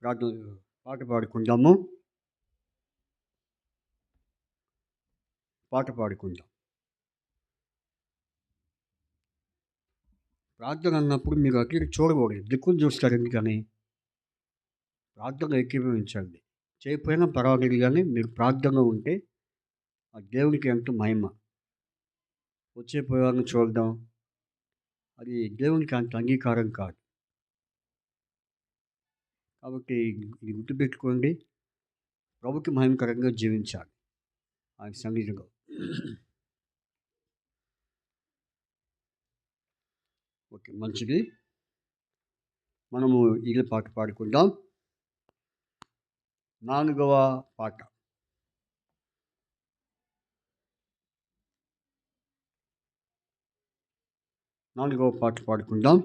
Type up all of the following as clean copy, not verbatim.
ప్రార్థన పాట పాడుకుందాము. పాట పాడుకుందాం. ప్రార్థన అన్నప్పుడు మీరు అటు చూడకూడదు, దిక్కులు చూస్తారు. ఎందుకని? ప్రార్థన ఏకీభవించండి. చేయకపోయినా పర్వాలేదు, కానీ మీరు ప్రార్థనలో ఉంటే ఆ దేవునికి ఎంతో మహిమ. వచ్చే పోయేవాళ్ళని చూడడం అది దేవునికి అంత అంగీకారం కాదు. కాబట్టి ఇది గుర్తుపెట్టుకోండి. ప్రభుకి మహిమకరంగా జీవించాలి ఆయన సన్నిధిలో. ఓకే, మంచిది. మనము ఈ పాట పాడుకుందాం. 4వ పాట. పాడుకుందాం.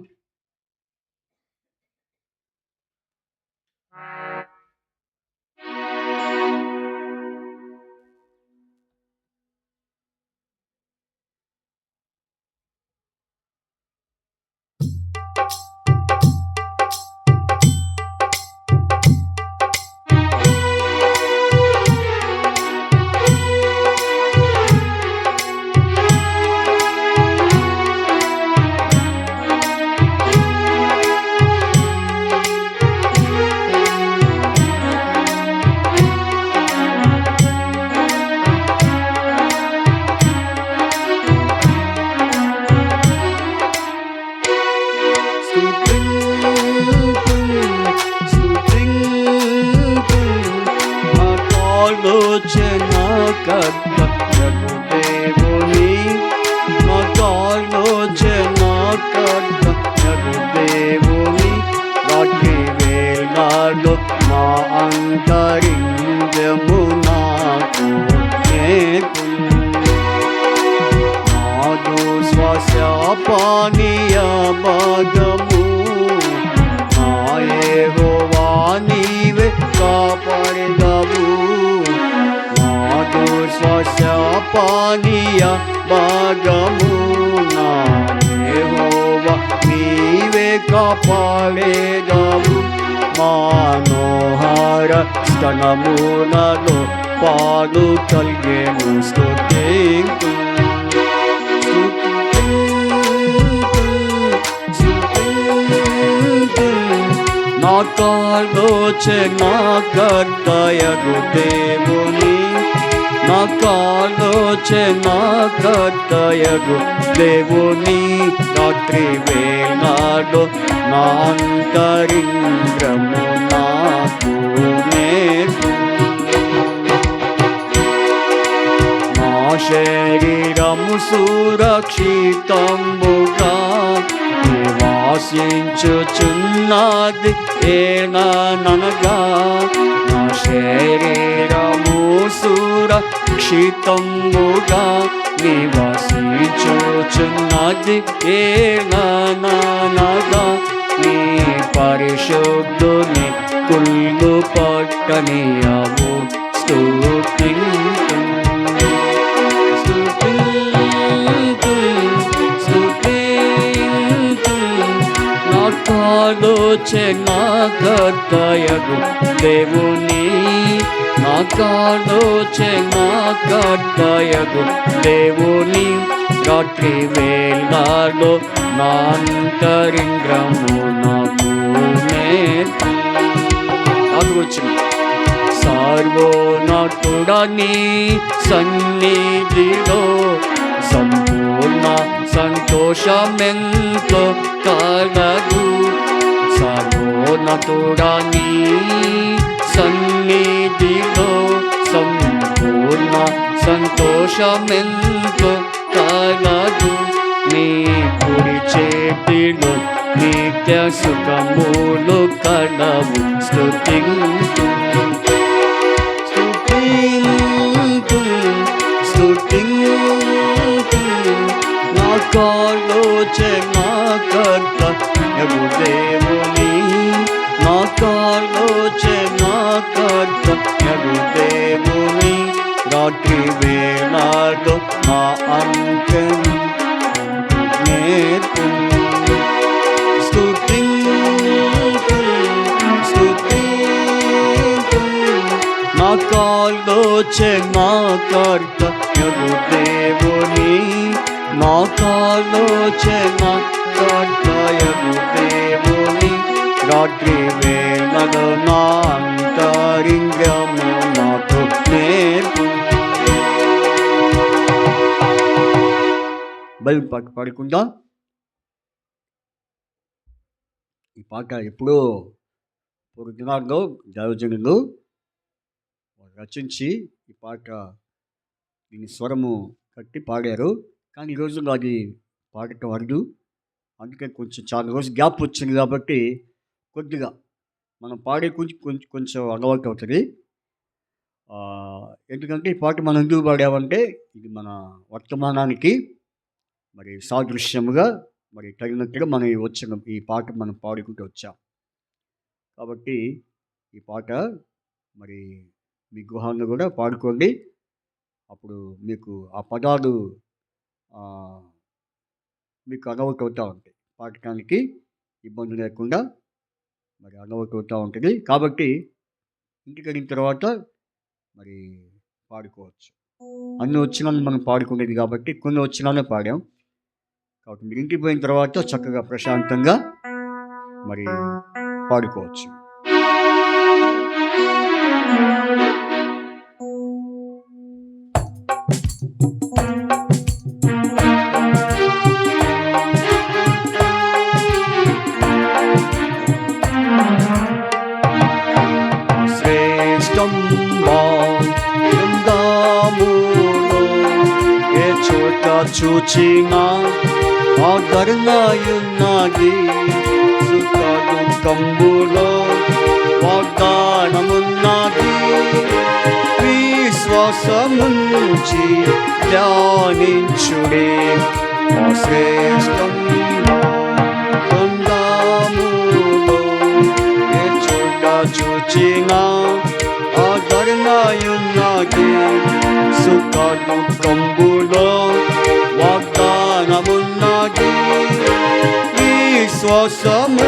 పానీయ భాగము యెహోవా నీవే కాపాడెదవు. నాదు శ్వాస పానీయ భాగము యెహోవా నీవే కాపాడెదవు. మనోహర స్తనములలో పాలు కలిగెను స్తుతింతు. నాకాలోచనాకర్తయగు దేవుని, నాకాలోచనాకర్తయగు దేవుని, రాత్రి వేళలో నా అంతరింద్రము నాకు నేర్పు. నా శరీరము సురక్షితంబుగా నివాసించుచున్నది ఏననగా. నా శరీరము సురక్షితంబుగా నివాసించుచున్నది ఏననగా. నీ పరిశుద్ధుని కుళ్ళు పట్టనియవు స్తుతింతు. నాకాలోచనాకర్తయగు దేవుని, నాకాలోచనాకర్తయగు దేవుని, రాత్రి వేళలో నా అంతరింద్రము నాకు నేర్పు. సర్వోన్నతుడని సన్నిధిలో సంపూర్ణ సంతోషమెంతో కలదు. సర్వోన్నతుడని సన్నిధిలో సంపూర్ణ సంతోషమెంతో కలదు. నీ కుడి చేతిలో నిత్య సుఖములు కలవు స్తుతింతు. నాకాలోచనాకర్తయగు దేవుని, నాకాలోచనాకర్తయగు దేవుని, రాత్రి వేళలో నా అంతరింద్రము నేర్పు. స్తుతింతు. నాకాలోచనాకర్త యగు దేవుని, నాకాలోచనాకర్త యగు దేవుని, రాత్రి వేళలో నా అంతరింద్రియము నాకు నేర్పు. బైబిల్ పాట పాడుకుందాం. ఈ పాట ఎప్పుడో ఒక దినాల్లో దైవజనులు రచించి ఈ పాట దీని స్వరము కట్టి పాడారు. కానీ ఈరోజు అది పాడటం అరుదు. అందుకే కొంచెం చాలా రోజు గ్యాప్ వచ్చింది కాబట్టి కొద్దిగా మనం పాడే కొంచెం అలవాటు అవుతుంది. ఎందుకంటే ఈ పాట మనం ఎందుకు పాడామంటే ఇది మన వర్తమానానికి మరి సాదృశ్యముగా మరి తగినట్టుగా మనం వచ్చిన ఈ పాట మనం పాడుకుంటూ వచ్చాం. కాబట్టి ఈ పాట మరి మీ గృహాల్లో కూడా పాడుకోండి. అప్పుడు మీకు ఆ పదాలు మీకు అలవాటు అవుతూ ఉంటాయి. పాడటానికి ఇబ్బంది లేకుండా మరి అలవాటు అవుతూ ఉంటుంది. కాబట్టి ఇంటికి వెళ్ళిన తర్వాత మరి పాడుకోవచ్చు. అన్ని వచ్చినాన్ని మనం పాడుకునేది కాబట్టి కొన్ని వచ్చినానే పాడాం. కాబట్టి మీరు ఇంటికి పోయిన తర్వాత చక్కగా ప్రశాంతంగా మరి పాడుకోవచ్చు. శ్రేష్టం బృందాములో ఏ చోట చూచినా ఆదరణయున్నది, సుఖ దుఃఖంబులో వాగ్దానమున్నది. విశ్వాసముంచి ధ్యానించుడే శ్రేష్టం బృందాములో ఏ చోట చూచినా ఆదరణయున్నది, సుఖ దుఃఖంబులో వాగ్దానమున్నది. విశ్వాసముంచి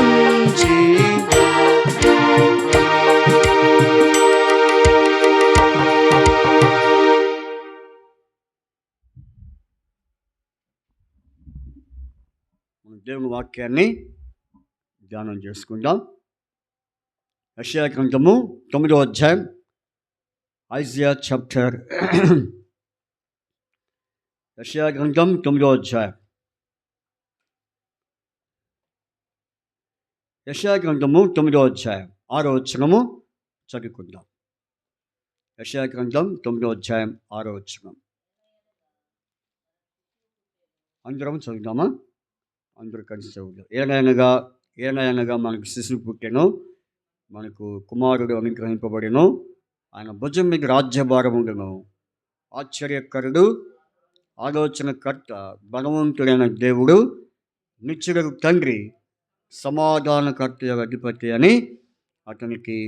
దేవుని వాక్యాన్ని ధ్యానం చేసుకుందాం. యెషయా గ్రంథము 9వ అధ్యాయం, ఐజియా చాప్టర్ యెషయా గ్రంథం 9వ అధ్యాయం. యెషయా గ్రంథము 9వ అధ్యాయం 6వ వచనము చదువుకుందాం. యెషయా గ్రంథం 9వ అధ్యాయం 6వ వచనం. అందరం చదువుదామా? అందరూ కలిసి చదువుదాం. ఏనగా మనకు శిశువు పుట్టెను, మనకు కుమారుడు అనుగ్రహింపబడెను, ఆయన భుజం మీద రాజ్యభారం ఉండెను. ఆశ్చర్యకరుడు, ఆలోచనకర్త, బలవంతుడైన దేవుడు, నిత్యుడగు తండ్రి, సమాధానకర్త అధిపతి అని అతనికి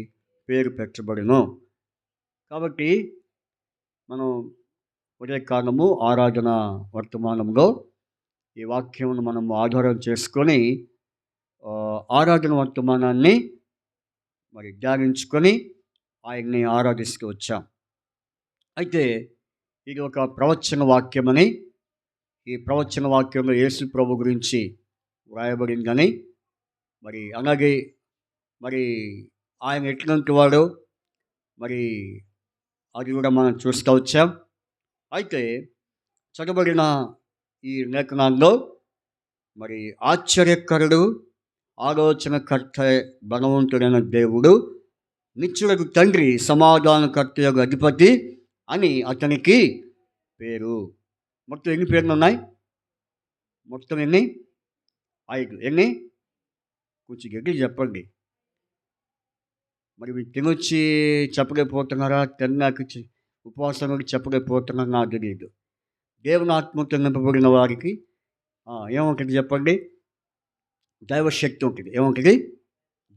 పేరు పెట్టబడెను. కాబట్టి మనం ఉదయకాలము ఆరాధన వర్తమానంలో ఈ వాక్యమును మనం ఆధారం చేసుకొని ఆరాధన వర్తమానాన్ని మరి ధ్యానించుకొని ఆయన్ని ఆరాధిస్తూ వచ్చాం. అయితే ఇది ఒక ప్రవచన వాక్యమని, ఈ ప్రవచన వాక్యంలో యేసు ప్రభు గురించి వ్రాయబడిందని, మరి అలాగే మరి ఆయన ఎట్లాంటి వాడో మరి అది కూడా మనం చూస్తూ వచ్చాం. అయితే చదవబడిన ఈ లేఖనాల్లో మరి ఆశ్చర్యకరుడు, ఆలోచనకర్త, బలవంతుడైన దేవుడు, నిత్యుడగు తండ్రి, సమాధానకర్త యొక్క అధిపతి అని అతనికి పేరు. మొత్తం ఎన్ని పేర్లు ఉన్నాయి? మొత్తం ఎన్ని? 5. ఎన్ని? కొంచెం గట్టి చెప్పండి. మరి మీరు తినొచ్చి చెప్పలేకపోతున్నారా? తిన్నాక ఉపవాసం చెప్పలేకపోతున్నారా? నాకు తెలియదు. దేవుని ఆత్మతో నింపబడిన వారికి ఏముంటుంది చెప్పండి? దైవశక్తి ఉంటుంది. ఏముంటుంది?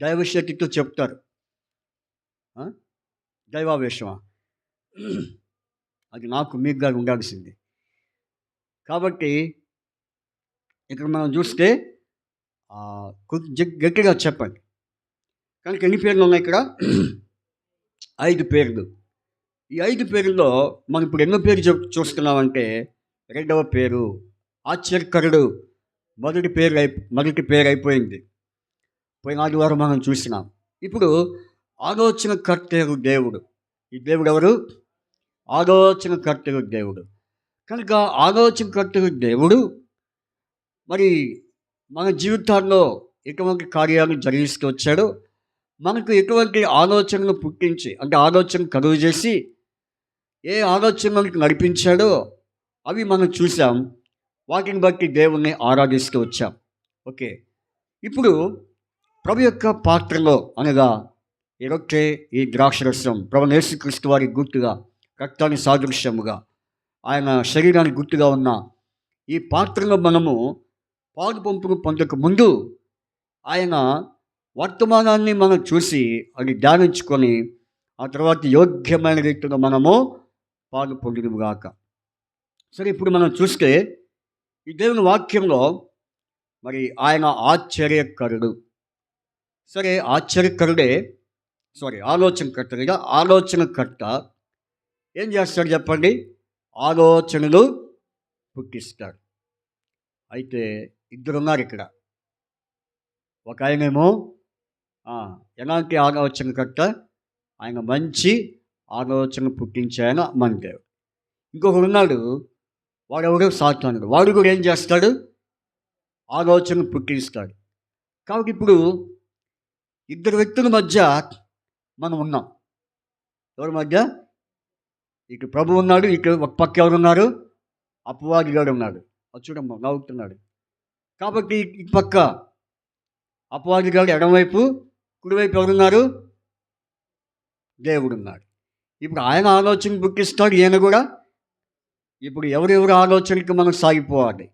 దైవశక్తితో చెప్తారు. దైవావేశమా? అది నాకు మీకు గారు ఉండాల్సింది. కాబట్టి ఇక్కడ మనం చూస్తే గట్టిగా చెప్పండి. కనుక ఎన్ని పేర్లు ఉన్నాయి ఇక్కడ? 5 పేర్లు. ఈ 5 పేరుల్లో మనం ఇప్పుడు ఎన్నో పేరు చూస్తున్నామంటే, రెండవ పేరు ఆశ్చర్యకరుడు. మొదటి పేరు అయిపోయింది. పోయిన ఆదివారం మనం చూసినాం. ఇప్పుడు ఆలోచనకర్తయగు దేవుడు. ఈ దేవుడు ఎవరు? ఆలోచనకర్తయగు దేవుడు. కనుక ఆలోచనకర్తయగు దేవుడు మరి మన జీవితాల్లో ఎటువంటి కార్యాలు జరిగిస్తూ వచ్చాడో, మనకు ఎటువంటి ఆలోచనలు పుట్టించి, అంటే ఆలోచన కలుగు చేసి ఏ ఆలోచనలకు నడిపించాడో అవి మనం చూసాం. వాటిని బట్టి దేవుణ్ణి ఆరాధిస్తూ వచ్చాం. ఓకే. ఇప్పుడు ప్రభు యొక్క పాత్రలో అనగా ఈ రొట్టె, ఈ ద్రాక్షరసం ప్రభువైన యేసుక్రీస్తు వారి గుర్తుగా, రక్తాన్ని సాదృశ్యముగా, ఆయన శరీరానికి గుర్తుగా ఉన్న ఈ పాత్రలో మనము పాలు పంపును పొందక ముందు ఆయన వర్తమానాన్ని మనం చూసి అది ధ్యానించుకొని ఆ తర్వాత యోగ్యమైన రీతిలో మనము పాలు పొందుగాక. సరే, ఇప్పుడు మనం చూస్తే ఈ దేవుని వాక్యంలో మరి ఆయన ఆశ్చర్యకరుడు. సరే, ఆలోచనకర్త ఏం చేస్తాడు చెప్పండి? ఆలోచనలు పుట్టిస్తాడు. అయితే ఇద్దరున్నారు ఇక్కడ. ఒక ఆయనేమో ఎలాంటి ఆలోచనకర్త? ఆయన మంచి ఆలోచన పుట్టించాయన మన దేవుడు. ఇంకొకడు ఉన్నాడు, వాడెవడో సాతానుడు. వాడు కూడా ఏం చేస్తాడు? ఆలోచన పుట్టిస్తాడు. కాబట్టి ఇప్పుడు ఇద్దరు వ్యక్తుల మధ్య మనం ఉన్నాం. ఎవరి మధ్య? ఇటు ప్రభు ఉన్నాడు, ఇటు ఒక పక్క ఎవరున్నారు? అపవాది గారు ఉన్నాడు. అది చూడమ్మా, నవ్వుతున్నాడు. కాబట్టి ఇటు పక్క అపవాది గారు ఎడమవైపు, కుడివైపు ఎవరున్నారు? దేవుడు ఉన్నాడు. ఇప్పుడు ఆయన ఆలోచన పుట్టిస్తాడు, ఈయన కూడా. ఇప్పుడు ఎవరెవరి ఆలోచనకి మనం సాగిపోవాలి.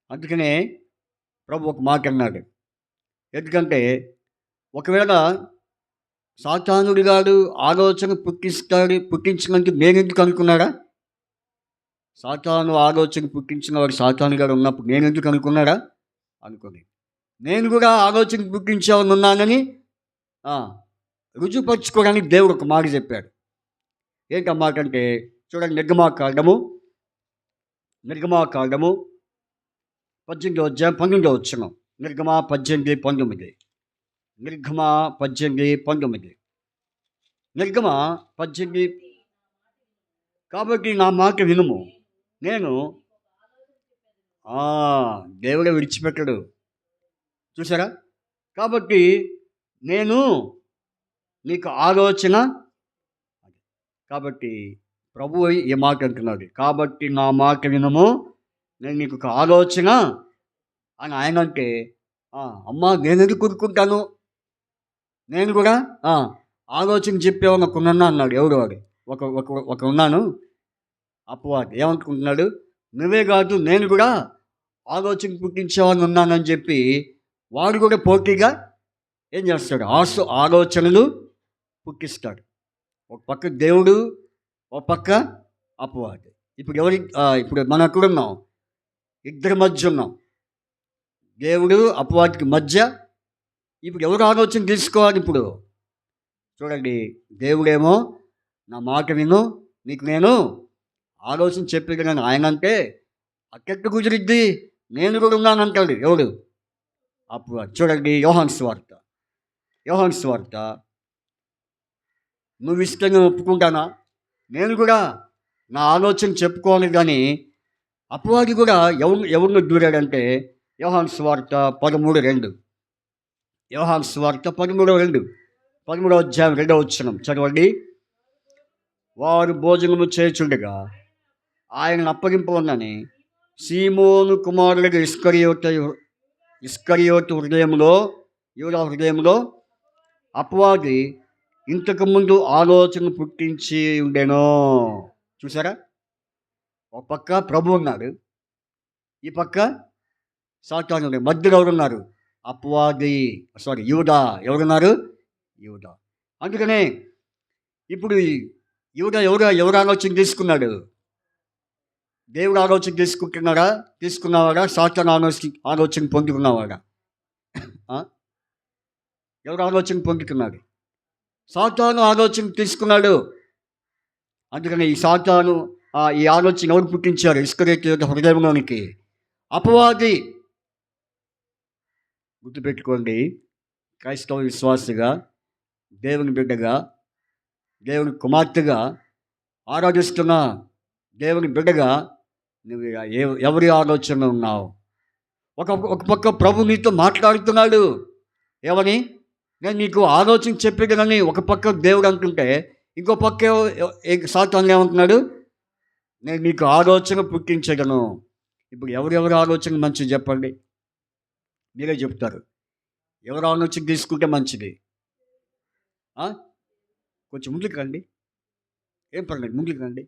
అందుకనే ప్రభు ఒక మాట అన్నాడు. ఎందుకంటే ఒకవేళ సాతానుడి గారు ఆలోచన పుట్టించినందుకు నేనెందుకు అనుకున్నాడా? సాతాను ఆలోచన పుట్టించిన వాడు సాతాను గారు ఉన్నప్పుడు నేనెందుకు అనుకున్నాడా? అనుకోని నేను కూడా ఆలోచన పుట్టించేవాడిని ఉన్నానని రుజువుపరుచుకోవడానికి దేవుడు ఒక మాట చెప్పాడు. ఏంటి ఆ మాట అంటే చూడండి, నిర్గమాకాండము 18వ అధ్యాయం 19వ వచనం. నిర్గమ 18:19. నిర్గమ 18. కాబట్టి నా మాట వినుము, నేను దేవుడే విడిచిపెట్టడు. చూసారా? కాబట్టి నేను నీకు ఆలోచన. కాబట్టి ప్రభువు ఈ మాట అంటున్నాడు, కాబట్టి నా మాట వినము, నేను నీకు ఒక ఆలోచన అని ఆయన అంటే, అమ్మా నేను ఎందుకు కూరుకుంటాను? నేను కూడా ఆలోచన చెప్పేవాడు ఒకడున్నా అన్నాడు. ఎవడు వాడు? ఒక ఉన్నాను. అపవాది ఏమనుకుంటున్నాడు? నువ్వే కాదు, నేను కూడా ఆలోచన పుట్టించేవాడిని ఉన్నానని చెప్పి వాడు కూడా పోటీగా ఏం చేస్తాడు? ఆలోచనలు పుట్టిస్తాడు. ఒక పక్క దేవుడు, ఒక పక్క అపవాది. ఇప్పుడు మనం ఎక్కడ ఉన్నాం? ఇద్దరి మధ్య ఉన్నాం. దేవుడు అపవాదికి మధ్య. ఇప్పుడు ఎవరు ఆలోచన తీసుకోవాలి? ఇప్పుడు చూడండి, దేవుడేమో నా మాట విను, నీకు నేను ఆలోచన చెప్పేది కానీ ఆయన అంటే అక్కడికి కుదిరిద్ది, నేను కూడా ఉన్నానంటాడు. ఎవడు? అపవాది. చూడండి, యోహాను సువార్త నువ్వు ఇష్టంగా ఒప్పుకుంటానా? నేను కూడా నా ఆలోచన చెప్పుకోవాలి కానీ అపవాది కూడా ఎవరిని దూరాడంటే యోహాను సువార్త 13:2. యోహాను సువార్త 13:2, 13వ అధ్యాయం 2వ వచనం చదవండి. వారు భోజనము చేయుచుండగా ఆయనను అప్పగింపవలనని సీమోను కుమారుడిగా ఇస్కరియోతు హృదయంలో, యూదా హృదయంలో అపవాది ఇంతకుముందు ఆలోచన పుట్టించి ఉండేనో. చూసారా? ఒక పక్క ప్రభు ఉన్నాడు, ఈ పక్క సాతాను ఉన్నాడు. మధ్యలో ఎవరున్నారు? అపవాది, యూదా. ఎవరున్నారు? యూదా. అందుకనే ఇప్పుడు యూదా ఎవరు ఆలోచన తీసుకున్నాడు? దేవుడు ఆలోచన తీసుకున్నవాడా? సాతాను ఆలోచన పొందుకున్నవాడా? ఎవరు ఆలోచన పొందుకున్నాడు? సాతాను ఆలోచన తీసుకున్నాడు. అందుకని ఈ సాతాను ఈ ఆలోచన ఎవరు పుట్టించారు? ఇస్కరియోతు యొక్క హృదయంలోనికి అపవాది. గుర్తుపెట్టుకోండి, క్రైస్తవ విశ్వాసిగా, దేవుని బిడ్డగా, దేవుని కుమార్తెగా ఆరాధిస్తున్న దేవుని బిడ్డగా నువ్వు ఎవరి ఆలోచనలో ఉన్నావు? ఒక పక్క ప్రభు నీతో మాట్లాడుతున్నాడు. ఏమని? నేను నీకు ఆలోచన చెప్పేదనని ఒక పక్క దేవుడు అంటుంటే, ఇంకో పక్క సాతాను ఏమంటున్నాడు? నేను నీకు ఆలోచన పుట్టించగలను. ఇప్పుడు ఎవరెవరి ఆలోచన మంచిది చెప్పండి? మీరే చెప్తారు. ఎవరి ఆలోచన తీసుకుంటే మంచిది? కొంచెం ముందుకు రండి. ఏం పర్లేదు, ముందుకు రండి.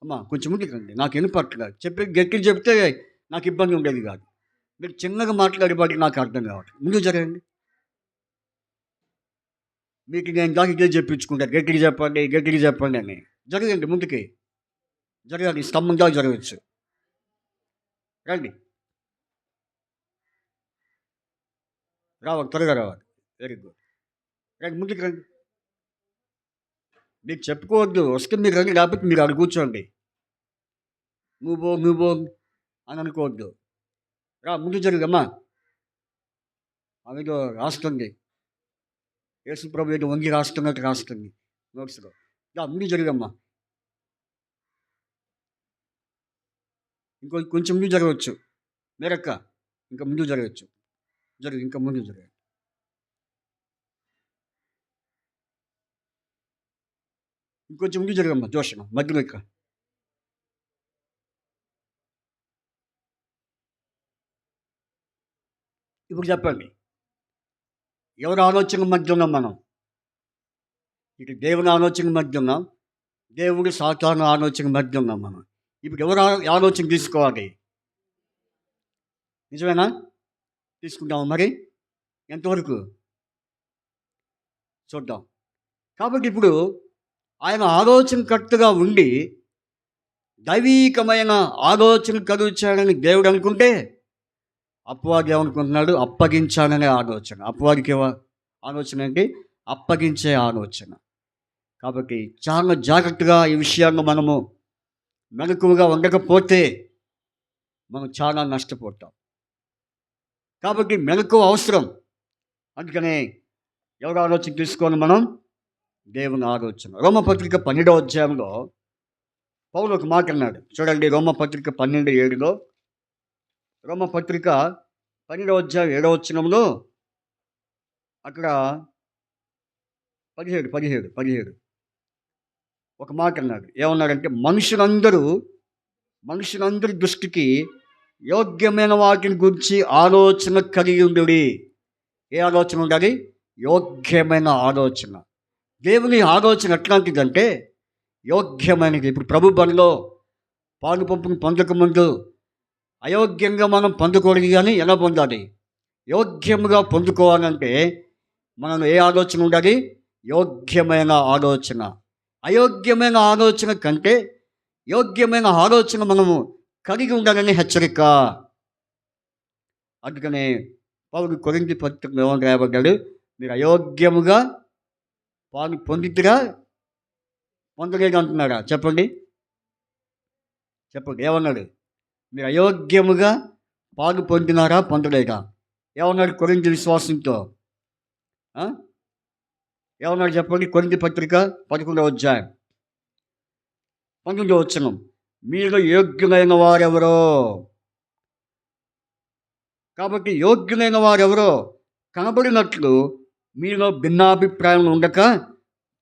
అమ్మా కొంచెం ముందుకు రండి. నాకు వినపట్లేదు. గట్టిగా చెప్తే నాకు ఇబ్బంది ఉండేది కాదు. మీరు చిన్నగా మాట్లాడేవాడి నాకు అర్థం కావట్లేదు. ముందుకు జరగండి. మీకు నేను దాకా ఇదే చెప్పించుకుంటాను, గట్టిగా చెప్పండి, గట్టిగా చెప్పండి అని. జరగండి, ముందుకి జరగాలి. స్తంభం దాకా జరగచ్చు. రండి, రావాలి, త్వరగా రావాలి. Very good. రండి, ముందుకు రండి. మీకు చెప్పుకోవద్దు, వస్తే మీరు రండి, లేకపోతే మీరు అక్కడ కూర్చోండి. నువ్వు అని అనుకోవద్దు. రా, ముందు జరుగమ్మా. అదేదో రాస్తుంది, యేసు ప్రభు ఏదో వంగి రాస్తున్నట్టు రాస్తుంది నోట్స్లో. రా, ముందు జరుగమ్మా. కొంచెం ముందు జరగవచ్చు. మేరక్క ఇంకా ముందు జరగచ్చు. ఇంకా ముందు జరగదు. ఇంకొంచెం ముందు జరగమ్మా. జోషమ్మ మధ్యలో ఇక్కడ. ఇప్పుడు చెప్పండి, ఎవరి ఆలోచన మధ్య ఉన్నాం మనం? ఇటు దేవుని ఆలోచన మధ్య ఉన్నాం, దేవుడి సాతాను ఆలోచన మధ్య ఉన్నాం మనం. ఇప్పుడు ఎవరు ఆలోచన తీసుకోవాలి? నిజమేనా? తీసుకుంటాము. మరి ఎంతవరకు చూద్దాం. కాబట్టి ఇప్పుడు ఆయన ఆలోచనకర్తగా ఉండి దైవీకమైన ఆలోచన కలుగుచాడని దేవుడు అనుకుంటే, అపవాది ఏమనుకుంటున్నాడు? అప్పగించాలనే ఆలోచన. అపవాదికి ఆలోచన ఏంటి? అప్పగించే ఆలోచన. కాబట్టి చాలా జాగ్రత్తగా ఈ విషయాన్ని మనము మెలకువగా ఉండకపోతే మనం చాలా నష్టపోతాం. కాబట్టి మెలకువ అవసరం. అందుకనే ఎవరి ఆలోచన తీసుకోవాలి మనం? దేవుని ఆలోచన. రోమపత్రిక 12వ అధ్యాయంలో పౌలు ఒక మాట అన్నాడు. చూడండి, రోమపత్రిక 12:7లో, రోమపత్రిక 12వ అధ్యాయం 7వ వచనంలో అక్కడ 17 ఒక మాట అన్నాడు. ఏమన్నాడంటే, మనుషులందరి దృష్టికి యోగ్యమైన వాటిని గురించి ఆలోచన కలిగి ఉండుడి. ఏ ఆలోచన ఉండాలి? యోగ్యమైన ఆలోచన. దేవుని ఆలోచన ఎట్లాంటిదంటే యోగ్యమైనది. ఇప్పుడు ప్రభు బలిలో పాలు పంపును పొందకముందు అయోగ్యంగా మనం పొందకూడదు. కానీ ఎలా పొందాలి? యోగ్యముగా పొందుకోవాలంటే మనం ఏ ఆలోచన ఉండాలి? యోగ్యమైన ఆలోచన. అయోగ్యమైన ఆలోచన కంటే యోగ్యమైన ఆలోచన మనము కలిగి ఉండాలని హెచ్చరిక. అందుకనే పౌలు కొరింథీ పత్రికలో ఏమని రాయబడ్డాడు? మీరు అయోగ్యముగా పాలు పొందితురా, పొందలేదు అంటున్నారా? చెప్పండి, ఏమన్నాడు? మీరు అయోగ్యముగా పాలు పొందినారా, పొందలేదా? ఏమన్నాడు కొరింథీ విశ్వాసంతో? ఏమన్నాడు చెప్పండి? కొరింథీ పత్రిక 11వ అధ్యాయం 19వ వచనం. మీరు యోగ్యులైన వారెవరో. కాబట్టి యోగ్యులైన వారెవరో కనబడినట్లు మీలో భిన్నాభిప్రాయం ఉండక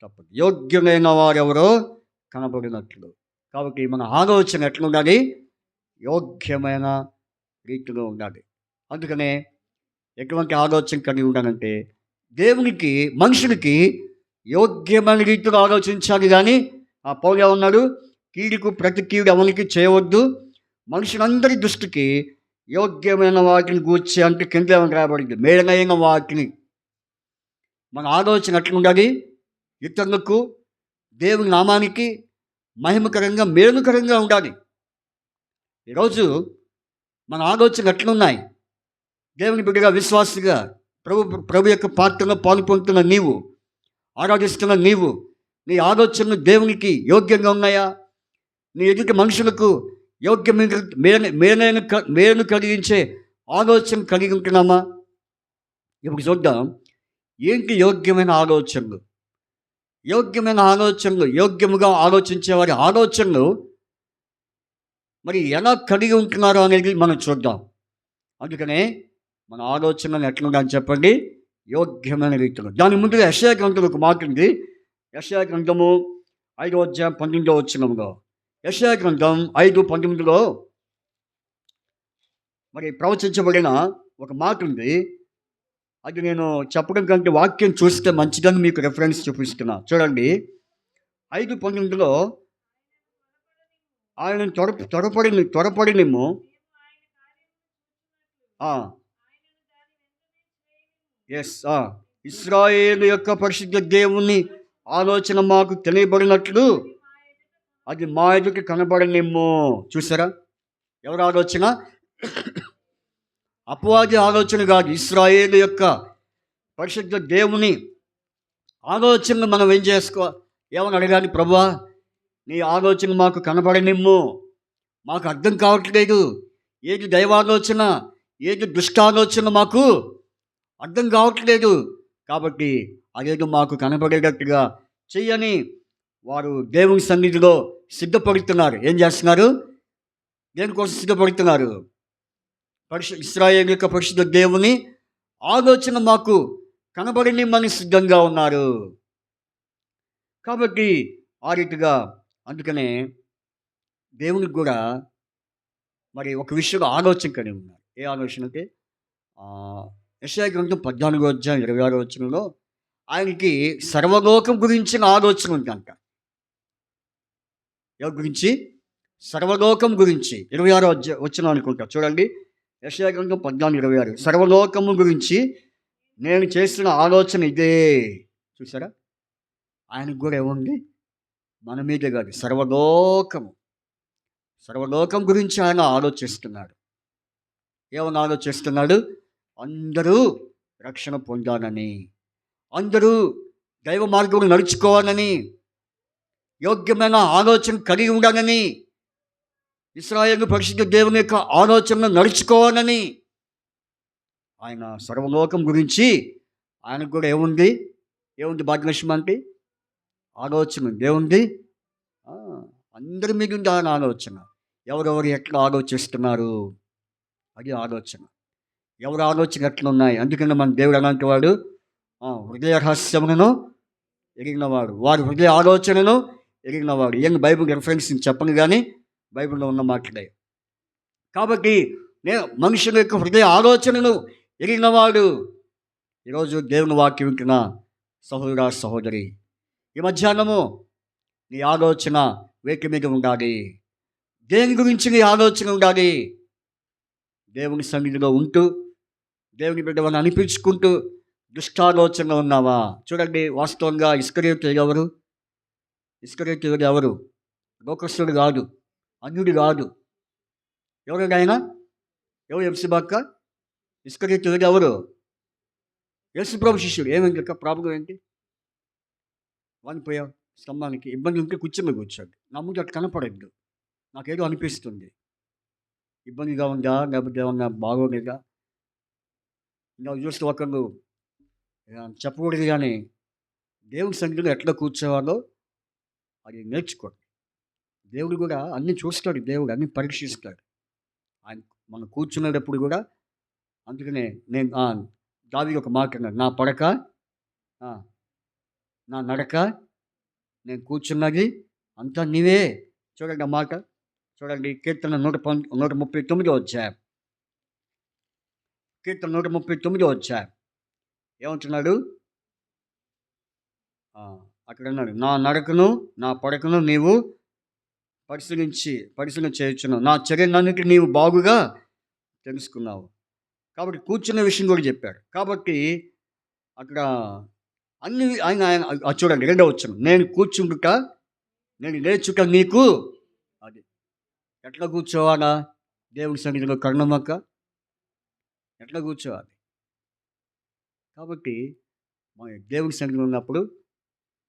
తప్పదు. యోగ్యులైన వారెవరో కనబడినట్లు. కాబట్టి మన ఆలోచన ఎట్లా ఉండాలి? యోగ్యమైన రీతిలో ఉండాలి. అందుకనే ఎటువంటి ఆలోచన కలిగి ఉండాలంటే దేవునికి, మనుషులకి యోగ్యమైన రీతిలో ఆలోచించాలి. కానీ ఆ పౌలు ఏమన్నాడు? కీడుకు ప్రతి కీడు ఎవరికి చేయవద్దు, మనుషులందరి దృష్టికి యోగ్యమైన వాటిని గూర్చి అంటే కింద ఏమని రాయబడింది? మేలైన వాటిని. మన ఆలోచన ఎట్లా ఉండాలి? ఇతరులకు, దేవుని నామానికి మహిమకరంగా, మేలుకరంగా ఉండాలి. ఈరోజు మన ఆలోచన ఎట్లున్నాయి? దేవుని బిడ్డగా, విశ్వాసిగా, ప్రభు యొక్క పాత్రలో పాల్పొందుతున్న నీవు, ఆరాధిస్తున్న నీవు, నీ ఆలోచనలు దేవునికి యోగ్యంగా ఉన్నాయా? నీ ఎదుటి మనుషులకు యోగ్యమైన మేలు కలిగించే ఆలోచన కలిగి ఉంటున్నామా? ఇప్పుడు చూద్దాం. ఏంటి యోగ్యమైన ఆలోచనలు? యోగ్యమైన ఆలోచనలు, యోగ్యముగా ఆలోచించే వారి ఆలోచనలు మరి ఎలా కలిగి ఉంటున్నారో అనేది మనం చూద్దాం. అందుకనే మన ఆలోచనలు ఎట్లుండాలని చెప్పండి, యోగ్యమైన రీతిలో. దాని ముందుగా యెషయా గ్రంథం ఒక మాట ఉంది. యెషయా గ్రంథము 5వ అధ్యాయం 12వ వచనంలో, యెషయా గ్రంథం 5:12లో మరి ప్రవచించబడిన ఒక మాట ఉంది. అది నేను చెప్పడం కంటే వాక్యం చూస్తే మంచిదని మీకు రెఫరెన్స్ చూపిస్తున్నా. చూడండి, 5:12లో ఆయనను త్వరపడినిమ్ము. ఇశ్రాయేలు యొక్క పరిశుద్ధ దేవుని ఆలోచన మాకు తెలియబడినట్లు అది మా ఎదుటి కనబడనిమ్ము. చూసారా, ఎవరి ఆలోచన? అపవాది ఆలోచన కాదు, ఇశ్రాయేలు యొక్క పరిశుద్ధ దేవుని ఆలోచనలు మనం ఏం ఏమని అడగాలి? ప్రభువా, నీ ఆలోచన మాకు కనబడనిమ్ము. మాకు అర్థం కావట్లేదు. ఏది దైవాలోచన, ఏది దుష్టాలోచన మాకు అర్థం కావట్లేదు. కాబట్టి అదేదో మాకు కనబడేటట్టుగా చెయ్యని వారు దేవుని సన్నిధిలో సిద్ధపడుతున్నారు. ఏం చేస్తున్నారు? దేనికోసం సిద్ధపడుతున్నారు? ఇశ్రాయేలు యొక్క పరిశుద్ధ దేవుని ఆలోచన మాకు కనబడనిమ్మని సిద్ధంగా ఉన్నారు. కాబట్టి ఆ రీతిగా, అందుకనే దేవునికి కూడా మరి ఒక విషయంలో ఆలోచన కలిగి ఉన్నారు. ఏ ఆలోచన అంటే యెషయా గ్రంథం 14వ అధ్యాయం 26వ వచనంలో ఆయనకి సర్వలోకం గురించిన ఆలోచన ఉందంట. ఎవరి గురించి? సర్వలోకం గురించి. 26వ వచనం అనుకుంటా. చూడండి, యెషయా గ్రంథం 14:26. సర్వలోకము గురించి నేను చేస్తున్న ఆలోచన ఇదే. చూసారా, ఆయనకు కూడా ఏముంది? మన మీదే కాదు, సర్వలోకం గురించి ఆయన ఆలోచిస్తున్నాడు. ఏమని ఆలోచిస్తున్నాడు? అందరూ రక్షణ పొందాలని, అందరూ దైవ మార్గంలో నడుచుకోవాలని, యోగ్యమైన ఆలోచన కలిగి ఉండాలని, ఇశ్రాయేలు పరిశుద్ధ దేవుని యొక్క ఆలోచనను నడుచుకోవాలని ఆయన సర్వలోకం గురించి ఆయనకు కూడా ఏముంది? భాగ్యలక్ష్మి అంటే ఆలోచన దేవుంది. అందరి మీద ఉంది ఆయన ఆలోచన. ఎవరెవరు ఎట్లా ఆలోచిస్తున్నారు, అది ఆలోచన. ఎవరి ఆలోచన ఎట్లా ఉన్నాయి. అందుకని మన దేవుడు అలాంటి వాడు, హృదయ రహస్యములను ఎరిగినవాడు, వారి హృదయ ఆలోచనను ఎరిగినవాడు. ఏం బైబిల్ రెఫరెన్స్ చెప్పను కానీ బైబిల్లో ఉన్న మాటలే. కాబట్టి నేను మనుషుల యొక్క హృదయ ఆలోచనను ఎరిగినవాడు. ఈరోజు దేవుని వాక్యం వింటున్న సహోదర సహోదరి, ఈ మధ్యాహ్నము నీ ఆలోచన వేటి మీద ఉండాలి? దేని గురించి నీ ఆలోచన ఉండాలి? దేవుని సన్నిధిలో ఉంటూ దేవుని బిడ్డవని అనిపించుకుంటూ దుష్టాలోచనలో ఉన్నావా? చూడండి, వాస్తవంగా ఇస్కరియోతు ఎవరు? ఇస్కరియోతు ఎవరు? లోకస్తుడు కాదు, అన్యుడు కాదు. ఎవరు ఆయన? ఎవరు? ఎఫ్సిబాక్క. ఇస్కరియోతు ఎవరు? యేసుప్రభు శిష్యుడు. ఏమైంది అక్క? ప్రాబ్లం ఏంటి? వానిపోయావు స్తంభానికి. ఇబ్బంది ఉంటే కూర్చోండి. నా ముందు అట్లా కనపడద్దు. నాకేదో అనిపిస్తుంది, ఇబ్బందిగా ఉందా, లేకపోతే ఏమన్నా బాగోలేదా? ఇంకా చూస్తే ఒకళ్ళు చెప్పకూడదు కానీ దేవుని సన్నిధిలో ఎట్లా కూర్చోవాలో అది నేర్చుకోండి. దేవుడు కూడా అన్నీ చూస్తాడు, దేవుడు అన్నీ పరీక్షిస్తాడు. ఆయన మనం కూర్చునేటప్పుడు కూడా. అందుకనే నేను దావీదు ఒక మాట అన్నాడు, నా పడక నా నడక నేను కూర్చున్నది అంతా నీవే. చూడండి ఆ మాట. చూడండి, కీర్తన 139వ అధ్యాయం. కీర్తన 139వ అధ్యాయం ఏమంటున్నాడు? అక్కడ అన్నాడు, నా నడకను నా పడకను నీవు పరిశీలన చేయొచ్చున్నావు, నా చర్యలన్నిటి నీవు బాగుగా తెలుసుకున్నావు. కాబట్టి కూర్చున్న విషయం కూడా చెప్పాడు. కాబట్టి అక్కడ అన్ని ఆయన చూడండి, 2వ వచనం, నేను కూర్చుంటుట నేను లేచుట నీకు. అది ఎట్లా కూర్చోవాలా? దేవుని సన్నిధిలో కరుణమక్క ఎట్లా కూర్చోవాలి? కాబట్టి మన దేవుని సన్నిధిలో ఉన్నప్పుడు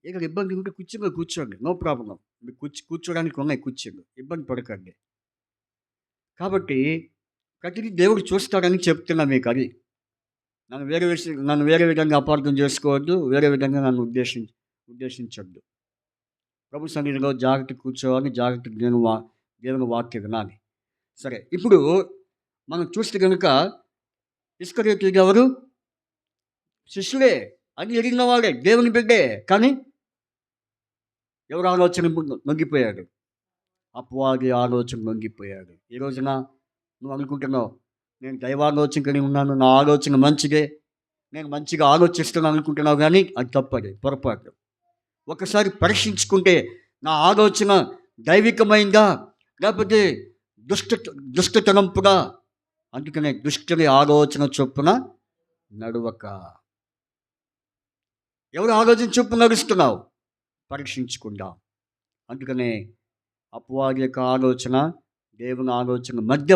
ఇక్కడ ఇబ్బంది ఉంటే కుర్చీలో కూర్చోండి, నో ప్రాబ్లం. మీకు కూర్చోడానికి ఉన్నాయి కుర్చీలు, ఇబ్బంది పడకండి. కాబట్టి ప్రతిదీ దేవుడు చూస్తాడని చెప్తున్నా మీకు అది. నన్ను వేరే విధంగా అపార్థం చేసుకోవద్దు, వేరే విధంగా నన్ను ఉద్దేశించొద్దు. ప్రభు సన్నిధిలో జాగ్రత్తగా కూర్చోవాలి, జాగ్రత్తగా దేవుని వాక్యం వినాలి. సరే, ఇప్పుడు మనం చూస్తే కనుక ఇస్కరియోతు ఎవరు? శిష్యుడే, అది ఎరిగిన వాడే, దేవుని బిడ్డే. కానీ ఎవరు ఆలోచన లొంగిపోయాడు? అపవాది ఆలోచన లొంగిపోయాడు. ఈ రోజున నువ్వు అనుకుంటున్నావు, నేను దైవాలోచన కలిగి ఉన్నాను, నా ఆలోచన మంచిదే, నేను మంచిగా ఆలోచిస్తున్నాను అనుకుంటున్నావు, కానీ అది తప్పది, పొరపాటు. ఒకసారి పరీక్షించుకుంటే నా ఆలోచన దైవికమైందా లేకపోతే దుష్టతనంపుగా? అందుకనే దుష్టుని ఆలోచన చొప్పున నడువక. ఎవరు ఆలోచన చొప్పున నడుస్తున్నావు? పరీక్షించుకుందాం. అందుకనే అపవాది యొక్క ఆలోచన, దేవుని ఆలోచన మధ్య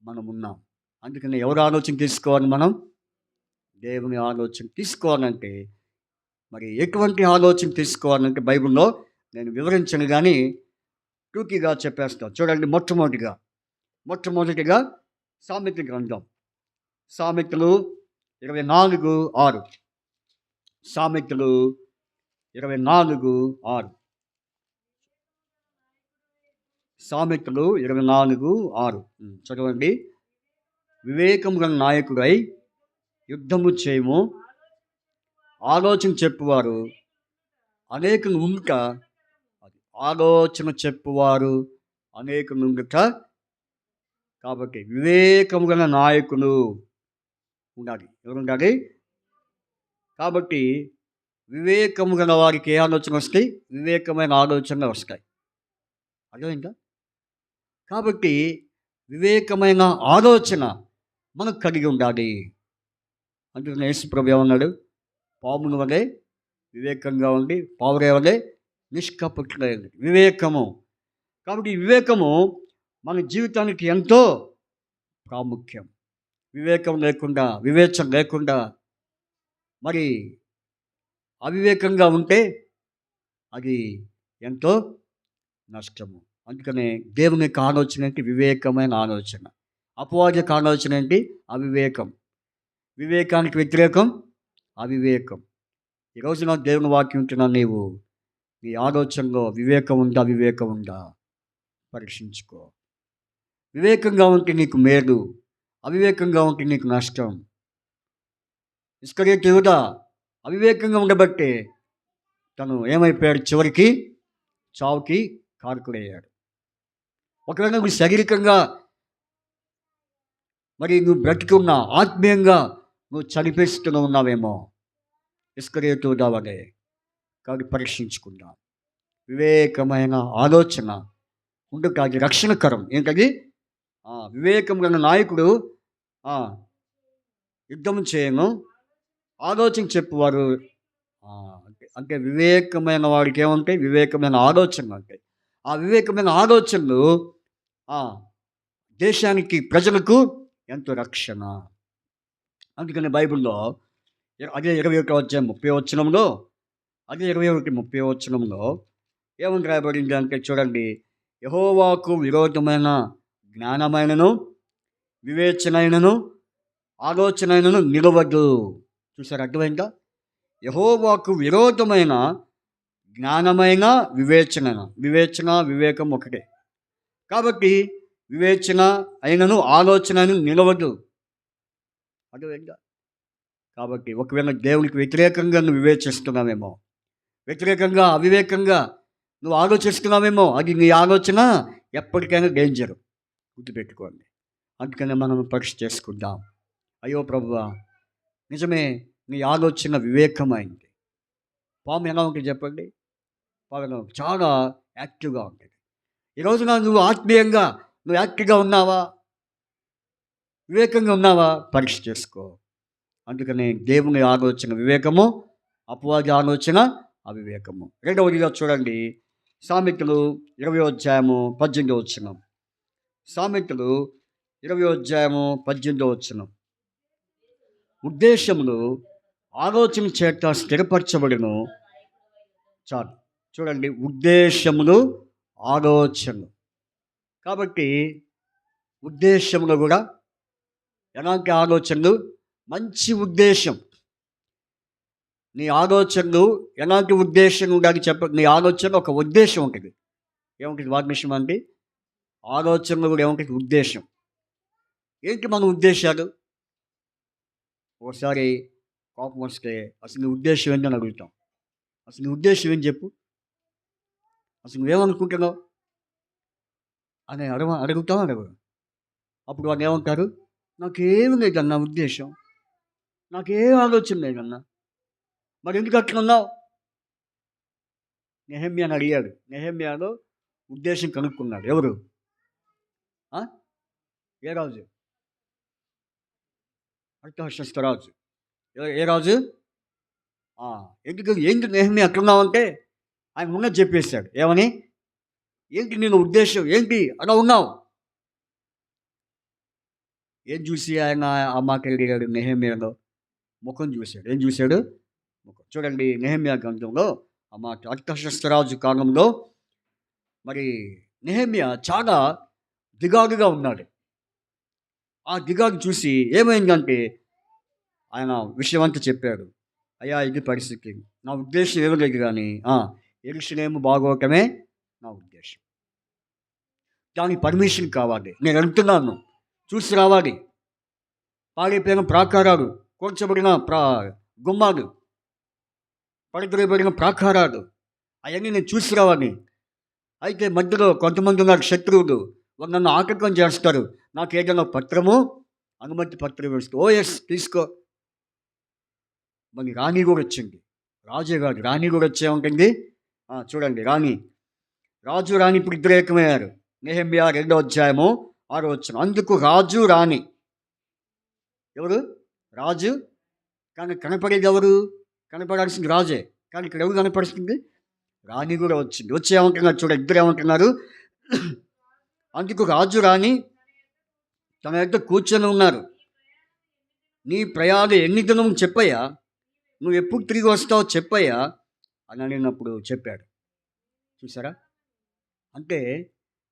మనం ఉన్నాం. అందుకని ఎవరు ఆలోచన తీసుకోవాలి? మనం దేవుని ఆలోచన తీసుకోవాలంటే మరి ఎటువంటి ఆలోచన తీసుకోవాలంటే బైబిల్లో నేను వివరించను, కానీ టూకీగా చెప్పేస్తాను. చూడండి, మొట్టమొదటిగా సామెత గ్రంథం, సామెతలు 24:6. సామెతలు 24:6. సామెతలు 24:6 చదవండి. వివేకము గల నాయకుడై యుద్ధము చేయము, ఆలోచన చెప్పువారు అనేకులు ఉండుట. ఆలోచన చెప్పువారు అనేకులు ఉండుట. కాబట్టి వివేకము గల నాయకులు ఉండాలి. ఎవరు ఉండాలి? కాబట్టి వివేకము గల వారికి ఏ ఆలోచన వస్తాయి? వివేకమైన ఆలోచనలు వస్తాయి. అర్థమైందా? కాబట్టి వివేకమైన ఆలోచన మనకు కలిగి ఉండాలి. అందుకని యేసు ప్రభు ఏమన్నాడు? పాముల వలె వివేకంగా ఉండి పావురే వలె నిష్కపటులైనది వివేకము. కాబట్టి ఈ వివేకము మన జీవితానికి ఎంతో ప్రాముఖ్యం. వివేకం లేకుండా, వివేచన లేకుండా మరి అవివేకంగా ఉంటే అది ఎంతో నష్టము. అందుకనే దేవుని యొక్క ఆలోచన ఏంటి? వివేకమైన ఆలోచన. అపవాది యొక్క ఆలోచన ఏంటి? అవివేకం. వివేకానికి వ్యతిరేకం అవివేకం. ఈరోజు నాకు దేవుని వాక్యం ఉంటున్నాను, నీవు నీ ఆలోచనలో వివేకం ఉందా, అవివేకం ఉందా పరీక్షించుకో. వివేకంగా ఉంటే నీకు మేలు, అవివేకంగా ఉంటే నీకు నష్టం. ఇస్కరియోతు యూదా అవివేకంగా ఉండబట్టే తను ఏమైపోయాడు? చివరికి చావుకి కారకుడయ్యాడు. ఒకవేళ నువ్వు శారీరకంగా మరి నువ్వు బ్రతికి ఉన్నా, ఆత్మీయంగా నువ్వు చనిపిస్తూ ఉన్నావేమో ఇస్కరియోతు యూదా వలె. కాబట్టి పరీక్షించుకుందాం. వివేకమైన ఆలోచన ఉండుట అది రక్షణకరం. ఏంటది? వివేకం గల నాయకుడు యుద్ధం చేయను, ఆలోచన చెప్పువారు అంటే వివేకమైన వాడికి ఏముంటాయి? వివేకమైన ఆలోచనలు ఉంటాయి. ఆ వివేకమైన ఆలోచనలు దేశానికి, ప్రజలకు ఎంతో రక్షణ. అందుకని బైబిల్లో అదే 21:30 అదే 21:30 ఏమని రాయబడింది అంటే చూడండి, యెహోవాకు విరోధమైన జ్ఞానమైనను వివేచనైనను ఆలోచనైనను నిలవదు. చూసారు? అర్థమైందా? యెహోవాకు విరోధమైన జ్ఞానమైన వివేచన వివేకం ఒకటే. కాబట్టి వివేచన అయినను ఆలోచన నిలవదు. అర్థమైందా? కాబట్టి ఒకవేళ దేవునికి వ్యతిరేకంగా నువ్వు వివేచిస్తున్నావేమో, వ్యతిరేకంగా అవివేకంగా నువ్వు ఆలోచిస్తున్నావేమో, అది నీ ఆలోచన ఎప్పటికైనా డేంజర్. గుర్తుపెట్టుకోండి. అందుకనే మనం పరీక్ష చేసుకుందాం. అయ్యో ప్రభువా, నిజమే నీ ఆలోచన వివేకమైంది. పాము ఎలా ఉంటుంది చెప్పండి? పాము చాలా యాక్టివ్గా ఉంటుంది. ఈరోజున నువ్వు ఆత్మీయంగా నువ్వు యాక్టివ్గా ఉన్నావా, వివేకంగా ఉన్నావా? పరీక్ష చేసుకో. అందుకని దేవుని ఆలోచన వివేకము, అపవాది ఆలోచన అవివేకము. రెండవదిగా చూడండి, సామెతలు 20:18. సామెతలు 20:18. ఉద్దేశములు ఆలోచన చేత స్థిరపరచబడును. చాలు. చూడండి, ఉద్దేశములు, ఆలోచనలు. కాబట్టి ఉద్దేశంలో కూడా ఎలాంటి ఆలోచనలు? మంచి ఉద్దేశం. నీ ఆలోచనలు ఎలాంటి ఉద్దేశం ఉండాలి నీ ఆలోచన ఒక ఉద్దేశం ఉంటుంది. ఏముంటుంది వాగ్నిషం అండి? ఆలోచనలు కూడా ఏముంటుంది? ఉద్దేశం. ఏంటి మన ఉద్దేశాలు? ఒకసారి కోపం వస్తే అసలు నీ ఉద్దేశం ఏంటని అడుగుతాం. అసలు నీ ఉద్దేశం ఏం చెప్పు, అసలు నువ్వేమనుకుంటున్నావు అని అడుగుతాం. అప్పుడు వాళ్ళు ఏమంటారు? నాకేమి లేదన్నా ఉద్దేశం, నాకేం ఆలోచన లేదన్నా. మరి ఎందుకు అట్లా ఉన్నావు? నెహెమ్యాని అడిగాడు. నెహెమ్యాలో ఉద్దేశం కనుక్కున్నాడు. ఎవరు? ఏ రాజు? అర్థశాస్త్ర రాజు. ఏ రాజు? ఏంటి నెహెమ్యా అట్లున్నావంటే ఆయన ఉన్నది చెప్పేశాడు. ఏమని? ఏంటి నేను ఉద్దేశం ఏంటి అలా ఉన్నావు? ఏం చూసి ఆయన ఆ మాట అడిగాడు? నెహెమ్యాలో ముఖం చూశాడు. ఏం చూశాడు? ముఖం. చూడండి, నెహెమ్యా గ్రంథంలో ఆ మాట. అర్థశాస్త్రరాజు కాలంలో మరి నెహెమ్యా చాలా దిగాలుగా ఉన్నాడు. ఆ దిగాలు చూసి ఏమైందంటే ఆయన విషయం అంతా చెప్పాడు. అయ్యా, ఇది పరిస్థితి, నా ఉద్దేశం ఏమి లేదు, కానీ యెరూషలేము బాగోవటమే నా ఉద్దేశం. దానికి పర్మిషన్ కావాలి. నేను వెళ్తున్నాను, చూసి రావాలి. పాడైపోయిన ప్రాకారాలు, కూర్చబడిన గుమ్మాలు, పడద్రోయబడిన ప్రాకారాలు, అవన్నీ నేను చూసి రావాలి. అయితే మధ్యలో కొంతమంది ఉన్నారు శత్రువులు, వాళ్ళు నన్ను ఆటంకం చేస్తారు. నాకు ఏదైనా పత్రము, అనుమతి పత్రం వేస్తూ, ఓఎస్ తీసుకో. మరి రాణి కూడా వచ్చింది. రాజే కాదు, రాణి కూడా వచ్చే ఉంటుంది. చూడండి, రాజు రాణి ఇప్పుడు ఇద్దరు ఏకమయ్యారు. నెహెమ్యా 2వ అధ్యాయము 6వ వచనం. అందుకు రాజు రాణి. ఎవరు? రాజు. కానీ కనపడేది ఎవరు? కనపడాల్సింది రాజే, కానీ ఇక్కడ ఎవరు కనపడుతుంది? రాణి కూడా వచ్చింది. వచ్చి ఏమంటున్నారు? చూడ, ఇద్దరు ఏమంటున్నారు? అందుకు రాజు రాణి తన యొక్క కూర్చొని ఉన్నారు. నీ ప్రయాణం ఎన్ని దినం చెప్పయ్యా, నువ్వు ఎప్పుడు తిరిగి వస్తావు చెప్పయ్యా అని అడిగినప్పుడు చెప్పాడు. చూసారా? అంటే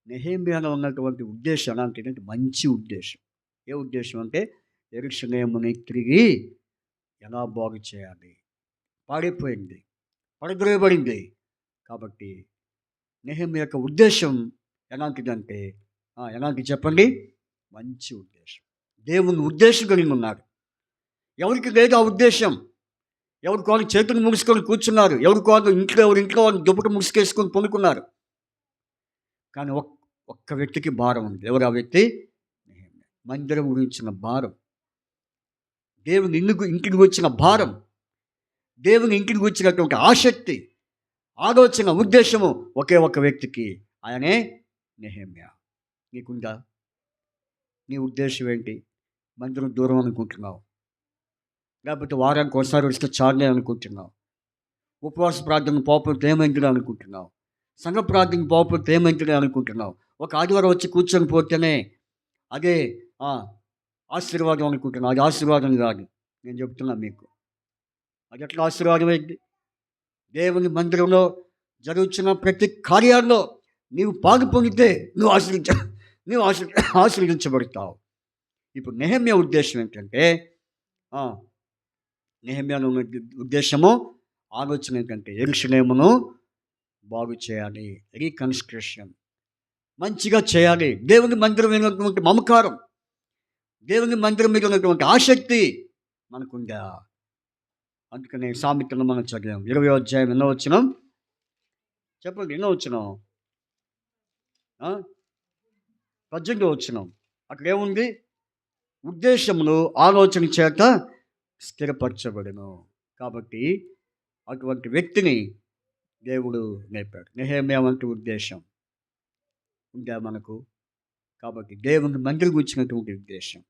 నెహెమ్యాలో ఉన్నటువంటి ఉద్దేశం అలాంటిదంటే మంచి ఉద్దేశం. ఏ ఉద్దేశం అంటే యెరూషలేముని తిరిగి ఎలా బాగు చేయాలి, పాడైపోయింది, పడద్రోయబడింది. కాబట్టి నెహెమ్యా యొక్క ఉద్దేశం ఎలాంటిదంటే ఎలాంటి చెప్పండి? మంచి ఉద్దేశం. దేవుని ఉద్దేశం కలిగి ఉన్నారు. ఎవరికి లేదు ఆ ఉద్దేశం? ఎవరి వాళ్ళు చేతులు ముడుచుకొని కూర్చున్నారు, ఎవరి వాళ్ళు ఇంట్లో వాళ్ళు దుప్పటి ముసుకేసుకొని పొనుకున్నారు. కానీ ఒక్క వ్యక్తికి భారం ఉంది. ఎవరు ఆ వ్యక్తి? మందిరం గురించిన భారం, దేవుని ఇంటికి వచ్చిన భారం, దేవుని ఇంటికి వచ్చినటువంటి ఆసక్తి, ఆలోచన, ఉద్దేశము ఒకే ఒక్క వ్యక్తికి. ఆయనే నెహెమ్యా. నీకుందా? నీ ఉద్దేశం ఏంటి? మందిరం దూరం అనుకుంటున్నావు, లేకపోతే వారానికి ఒకసారి వస్తే చాలే అనుకుంటున్నావు, ఉపవాస ప్రార్థన పోకపోతే ఏమైందిలే అనుకుంటున్నావు, సంఘ ప్రార్థన పోకపోతే ఏమైందిలే అనుకుంటున్నావు, ఒక ఆదివారం వచ్చి కూర్చొని పోతేనే అదే ఆశీర్వాదం అనుకుంటున్నావు. అది ఆశీర్వాదం కాదు. నేను చెప్తున్నా మీకు, అది ఎట్లా ఆశీర్వాదం అయింది? దేవుని మందిరంలో జరుగుతున్న ప్రతి కార్యాల్లో నీవు పాలు పొందితే నువ్వు ఆశీర్వదించబడతావు. ఇప్పుడు నెహెమ్యా ఉద్దేశం ఏంటంటే, నెహెమ్యాలో ఉన్న ఉద్దేశము, ఆలోచన ఏంటంటే యెరూషలేమును బాగు చేయాలి, రీకన్స్ట్రక్షన్ మంచిగా చేయాలి. దేవుని మందిరం మీద ఉన్నటువంటి మమకారం, దేవుని మందిరం మీద ఉన్నటువంటి ఆసక్తి మనకుందా? అందుకనే సామెతలు మనం చదివాం. 20వ అధ్యాయం ఎన్నో వచనం చెప్పండి? ఎన్నో వచనం? 18వ వచనం. అక్కడ ఏముంది? ఉద్దేశములు ఆలోచన చేత స్థిరపరచబడును. కాబట్టి అటువంటి వ్యక్తిని దేవుడు నేర్పాడు. నెహెమ్యా వంటి ఉద్దేశం ఉందా మనకు? కాబట్టి దేవుని మందిరం గురించినటువంటి ఉద్దేశం.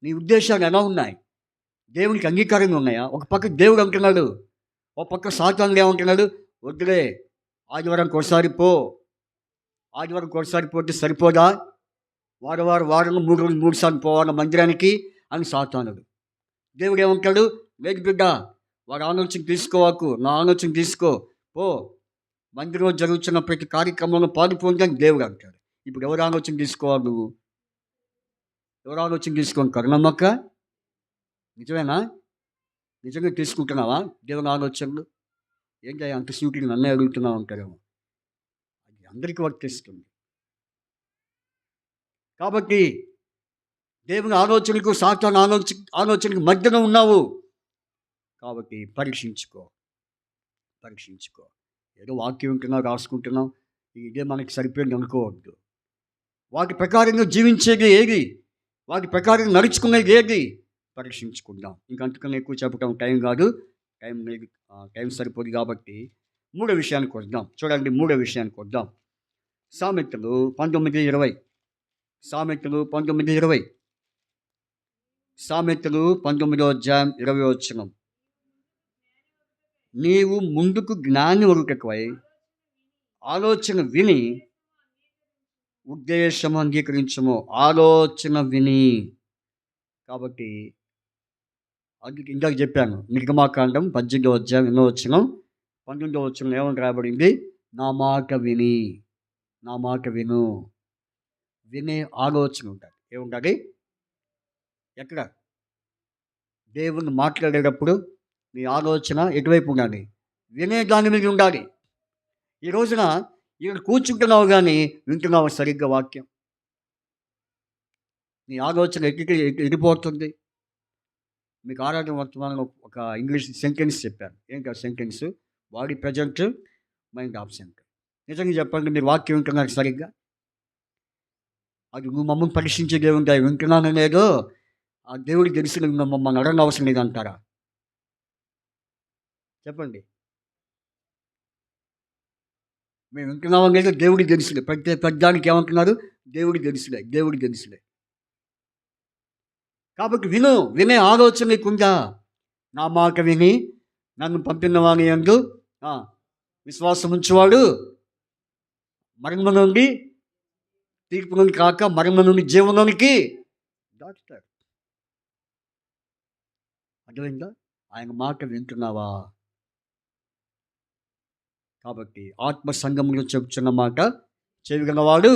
నీ ఉద్దేశాలు ఎలా ఉన్నాయి? దేవునికి అంగీకారంగా ఉన్నాయా? ఒక పక్క దేవుడు అంటున్నాడు, ఒక పక్క సాతానుడు ఏమంటున్నాడు? వద్దులే, ఆదివారానికి ఒకసారి పో. ఆదివారం ఒకసారి పోతే సరిపోదా? వారంలో 3 రోజులు 3 సార్లు పోవాలి మందిరానికి అని సాతానుడు. దేవుడు ఏమంటాడు? లేదు బిడ్డ, వాడి ఆలోచన తీసుకోవాకు, నా ఆలోచన తీసుకో, పో, మందిరంలో జరుగుతున్న ప్రతి కార్యక్రమంలో పాల్గొంది అని దేవుడు అంటాడు. ఇప్పుడు ఎవరు ఆలోచన తీసుకోవాలి నువ్వు? ఎవరు ఆలోచన తీసుకొని కరుణమ్మక్క? నిజమేనా? నిజంగా తీసుకుంటున్నావా దేవుని ఆలోచనలు? ఏంటి అంత సూటిగా నన్నే అడుగుతున్నావు అంటారేమో. అది అందరికీ వర్తిస్తుంది. కాబట్టి దేవుని ఆలోచనకు సాతాను ఆలోచనకు మధ్యన ఉన్నావు. కాబట్టి పరీక్షించుకో. ఏదో వాక్యం వింటున్నావు, రాసుకుంటున్నావు, ఇదే మనకి సరిపోయింది అనుకోవద్దు. వాటి ప్రకారంగా జీవించేది ఏది, వాటి ప్రకారంగా నడుచుకునేది ఏది పరీక్షించుకుందాం. ఇంకంతకన్నా ఎక్కువ చెప్పడం టైం కాదు, టైం సరిపోదు. కాబట్టి మూడో విషయానికి వద్దాం. చూడండి, మూడో విషయానికి వద్దాం. సామెతలు 19:20. సామెతలు 19:20. సామెతలు 19:20. నీవు ముందుకు జ్ఞాని వరుటకై ఆలోచన విని ఉద్దేశం అంగీకరించము. ఆలోచన విని. కాబట్టి అది ఇందాక చెప్పాను, నిర్గమాకాండం 18:8, 19 ఏమని రాయబడింది? నా మాట విని, నా మాట విను. వినే ఆలోచన ఉంటుంది. ఏముంటుంది? ఎక్కడ దేవుని మాట్లాడేటప్పుడు నీ ఆలోచన ఎటువైపు ఉండాలి? వినే దాని మీద ఉండాలి. ఈ రోజున ఇక్కడ కూర్చుంటున్నావు కానీ వింటున్నావు సరిగ్గా వాక్యం? నీ ఆలోచన ఎడిపోతుంది. మీకు ఆరాధన వర్తమానంలో ఒక ఇంగ్లీష్ సెంటెన్స్ చెప్పాను. ఏంటి ఆ sentence? Body present, mind absent. నిజంగా చెప్పండి, మీరు వాక్యం వింటున్నారు సరిగ్గా? అది నువ్వు మమ్మల్ని పరీక్షించే దేవుడు వింటున్నాను లేదో ఆ దేవుడికి తెలిసిన మమ్మల్ని అడగని అవసరం లేదంటారా? చెప్పండి. మేము వింటున్నామని లేదా దేవుడికి తెలుసులే. పెద్దానికి ఏమంటున్నారు? దేవుడికి తెలుసులే. కాబట్టి వినే ఆలోచన నీకుందా? నా మాట విని నన్ను పంపిన వాని యందు విశ్వాసం ఉంచువాడు మరణం నుండి తీర్పు నుండి కాక మరణం నుండి జీవనానికి దాటుతాడు. అర్థమైందా? ఆయన మాట వింటున్నావా? కాబట్టి ఆత్మ సంఘంలో చెబుతున్న మాట చెవిగలవాడు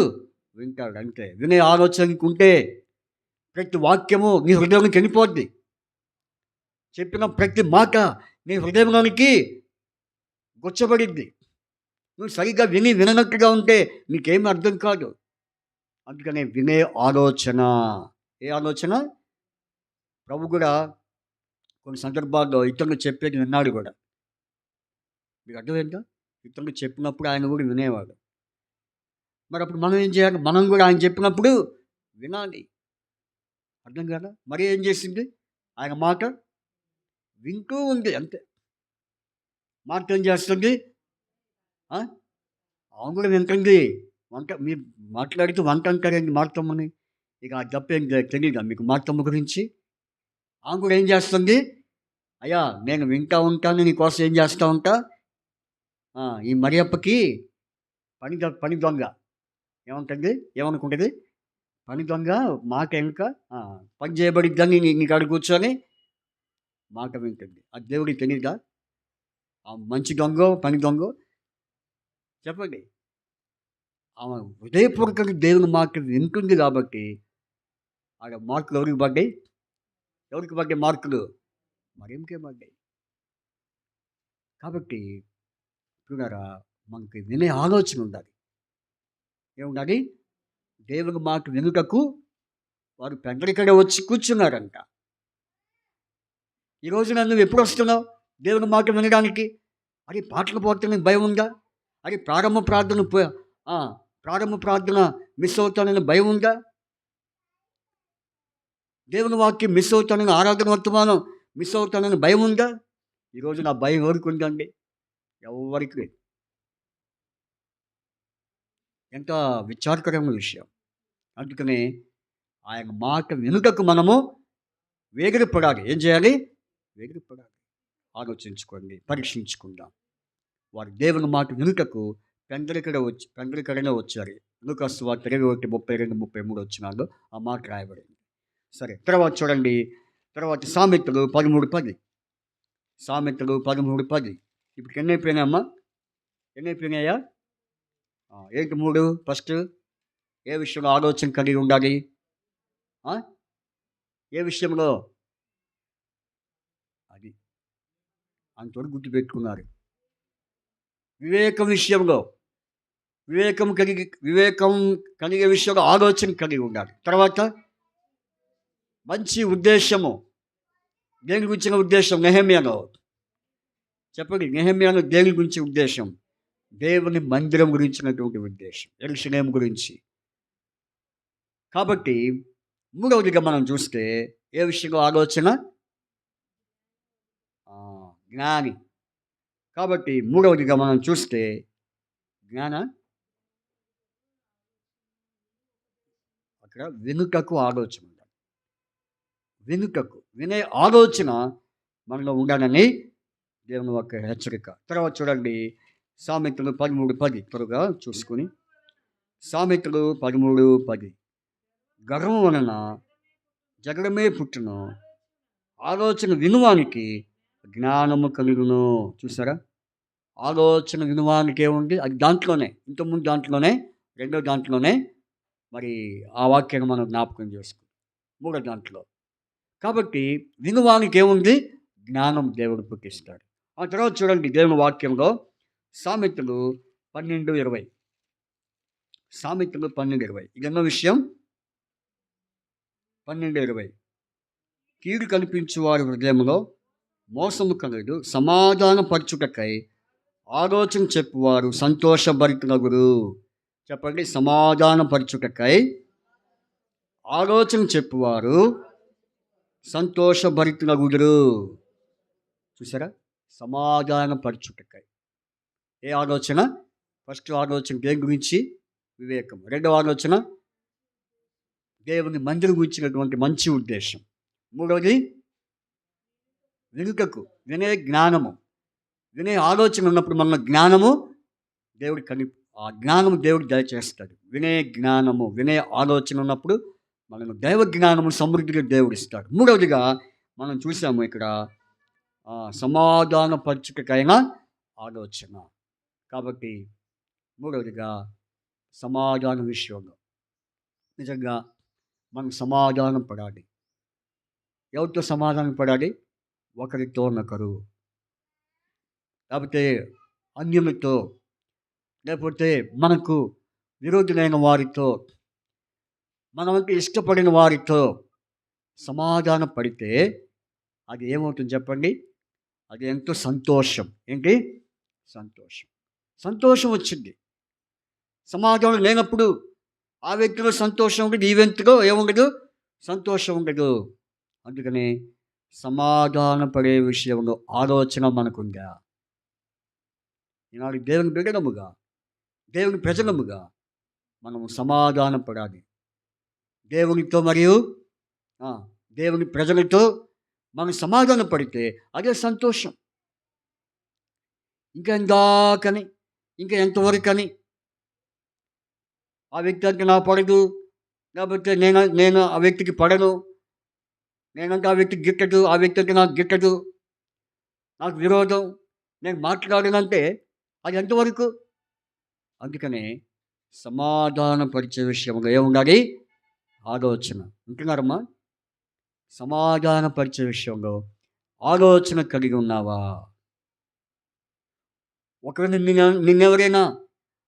వింటాడు. అంతే. వినే ఆలోచనకు ఉంటే ప్రతి వాక్యము నీ హృదయంలోకి వెళ్ళిపోద్ది. చెప్పిన ప్రతి మాట నీ హృదయంలోనికి గుచ్చబడిద్ది. నువ్వు సరిగ్గా విననట్టుగా ఉంటే నీకేమీ అర్థం కాదు. అందుకనే వినే ఆలోచన. ఏ ఆలోచన? ప్రభు కూడా కొన్ని సందర్భాల్లో ఇతరులు చెప్పేది విన్నాడు కూడా. మీకు అర్థమైందా? ఇతరులు చెప్పినప్పుడు ఆయన కూడా వినేవాడు. మరి అప్పుడు మనం ఏం చేయాలి? మనం కూడా ఆయన చెప్పినప్పుడు వినాలి. అర్థం కదా? మరి ఏం చేసింది? ఆయన మాట వింటూ ఉంది. అంతే. మాట ఏం చేస్తుంది? ఆమె కూడా వింటుంది. వంట మీరు మాట్లాడితే వంట అంటారండి మార్తమ్మని. ఇక ఆ తప్పేం తెలియదా మీకు మార్తమ్మ గురించి? ఆమె కూడా ఏం చేస్తుంది? అయ్యా, నేను వింటూ ఉంటాను, నీకోసం ఏం చేస్తూ ఉంటా. ఈ మరియప్పకి పని దొంగ ఏమంటుంది? ఏమనుకుంటుంది? పని దొంగ మాట ఇంకా పని చేయబడిద్దని నీకు అడుగు కూర్చొని మాట వింటుంది. అది దేవుడికి తెలియదా? మంచి దొంగ పని దొంగ చెప్పండి. ఆమె హృదయపూర్వకంగా దేవుని మాట వింటుంది కాబట్టి ఆడ మార్కులు ఎవరికి పడ్డాయి? మార్కులు మరేంకే పడ్డాయి. కాబట్టి చూడారా, మనకి వినే ఆలోచన ఉండాలి. ఏముండాలి? దేవుని మాట వినుటకు వారు పెందరికడ వచ్చి కూర్చున్నారంట. ఈరోజు నువ్వు ఎప్పుడు వస్తున్నావు దేవుని మాట వినడానికి? అది పాటలు పోతానని భయం ఉందా? అది ప్రారంభ ప్రార్థన మిస్ అవుతానని భయం ఉందా? దేవుని వాక్యం మిస్ అవుతానని, ఆరాధన వర్తమానం మిస్ అవుతానని భయం ఉందా? ఈరోజు నా భయం ఎవరికి ఉందండి? ఎవరికి లేదు. ఎంత విచారకరమైన విషయం. అందుకనే ఆయన మాట వినుటకు మనము వేగిరపడాలి. ఏం చేయాలి? వేగిరపడాలి. ఆలోచించుకోండి, పరీక్షించుకుందాం. వారు దేవుని మాట వినుటకు పెందరికడనే వచ్చారు. లూకా సువార్త 21:32-33 వచ్చినాల్లో ఆ మాట రాయబడింది. సరే, తర్వాత చూడండి. తర్వాత సామెతలు 13:10. సామెతలు 13:10. ఇప్పుడు ఎన్ని అయిపోయినాయమ్మా? ఎన్ని అయిపోయినాయా? ఏంటి 3? ఫస్ట్ ఏ విషయంలో ఆలోచన కలిగి ఉండాలి? ఆ? ఏ విషయంలో? అది అంతవరకు గుర్తుపెట్టుకున్నారు. వివేకం విషయంలో, వివేకం కలిగే విషయంలో ఆలోచన కలిగి ఉండాలి. తర్వాత మంచి ఉద్దేశము. దేని గురించిన ఉద్దేశం? నెహెమ్యాలో చెప్పండి. నెహెమ్యాలో దేని గురించి ఉద్దేశం? దేవుని మందిరం గురించినటువంటి ఉద్దేశం, యెరూషలేము గురించి. కాబట్టి మూడవదిగా మనం చూస్తే ఏ విషయంలో ఆలోచన? జ్ఞాని. కాబట్టి మూడవదిగా మనం చూస్తే జ్ఞాన అక్కడ వెనుకకు ఆలోచన ఉండాలి. వెనుకకు వినే ఆలోచన మనలో ఉండాలని దేవుని యొక్క హెచ్చరిక. తర్వాత చూడండి సామెతలు 13:10 త్వరగా చూసుకుని. సామెతలు 13:10. గర్వం వలన జగడమే పుట్టును, ఆలోచన వినువానికి జ్ఞానము కలుగును. చూసారా? ఆలోచన వినువానికి ఏముంది? అది దాంట్లోనే, ఇంతకుముందు దాంట్లోనే, రెండో దాంట్లోనే మరి ఆ వాక్యాన్ని మనం జ్ఞాపకం చేసుకుంటాం. మూడో దాంట్లో. కాబట్టి వినువానికి ఏముంది? జ్ఞానం దేవుడు పుట్టిస్తాడు. ఆ తర్వాత చూడండి దేవుని వాక్యంలో సామెతలు 12:20. సామెతలు 12:20. ఇది ఎన్నో విషయం? 12:20. కీడు కల్పించు వారి హృదయంలో మోసము కలదు, సమాధాన పరచుటకై ఆలోచన చెప్పువారు సంతోషభరితులగురు. చెప్పండి. సమాధాన పరచుటకై ఆలోచన చెప్పువారు సంతోషభరితులగురు. చూసారా? సమాధాన పరచుటకై. ఏ ఆలోచన? ఫస్ట్ ఆలోచన దేని గురించి? వివేకం. రెండవ ఆలోచన దేవుని మందిరం గురించినటువంటి మంచి ఉద్దేశం. మూడవది వెనుకకు వినే జ్ఞానము. వినే ఆలోచన ఉన్నప్పుడు మన జ్ఞానము దేవుడు ఆ జ్ఞానము దేవుడు దయచేస్తాడు. వినే జ్ఞానము, వినే ఆలోచన ఉన్నప్పుడు మనకు దైవ జ్ఞానము సమృద్ధిగా దేవుడు ఇస్తాడు. మూడవదిగా మనం చూసాము ఇక్కడ సమాధాన పరచుటకైన ఆలోచన. కాబట్టి మూడవదిగా సమాధాన విషయంలో నిజంగా మనం సమాధానం పడాలి. ఎవరితో సమాధానం పడాలి? ఒకరితోనొకరు, లేకపోతే అన్యులతో, లేకపోతే మనకు విరోధులైన వారితో, మనకి ఇష్టపడిన వారితో సమాధాన పడితే అది ఏమవుతుంది చెప్పండి? అది ఎంతో సంతోషం. ఏంటి? సంతోషం. సంతోషం వచ్చింది. సమాధానం లేనప్పుడు ఆ వ్యక్తిలో సంతోషం ఉండదు, ఈ వ్యక్తిలో ఏముండదు? సంతోషం ఉండదు. అందుకని సమాధాన పడే విషయంలో ఆలోచన మనకుందా? ఈనాడు దేవుని బిడ్డలముగా, దేవుని ప్రజలముగా మనము సమాధాన పడాలి. దేవునితో మరియు దేవుని ప్రజలతో మనం సమాధాన పడితే అదే సంతోషం. ఇంకెందాకని, ఇంకా ఎంతవరకని ఆ వ్యక్తి అంటే నా పడదు, లేకపోతే నేను ఆ వ్యక్తికి పడను, నేనంటే ఆ వ్యక్తికి గిట్టదు, ఆ వ్యక్తి అంటే నాకు గిట్టదు, నాకు విరోధం, నేను మాట్లాడానంటే అది ఎంతవరకు? అందుకనే సమాధానపరిచే విషయంలో ఏముండాలి? ఆలోచన. ఉంటున్నారమ్మా? సమాధానపరిచే విషయంలో ఆలోచన కలిగి ఉన్నావా? ఒకవేళ నిన్నెవరైనా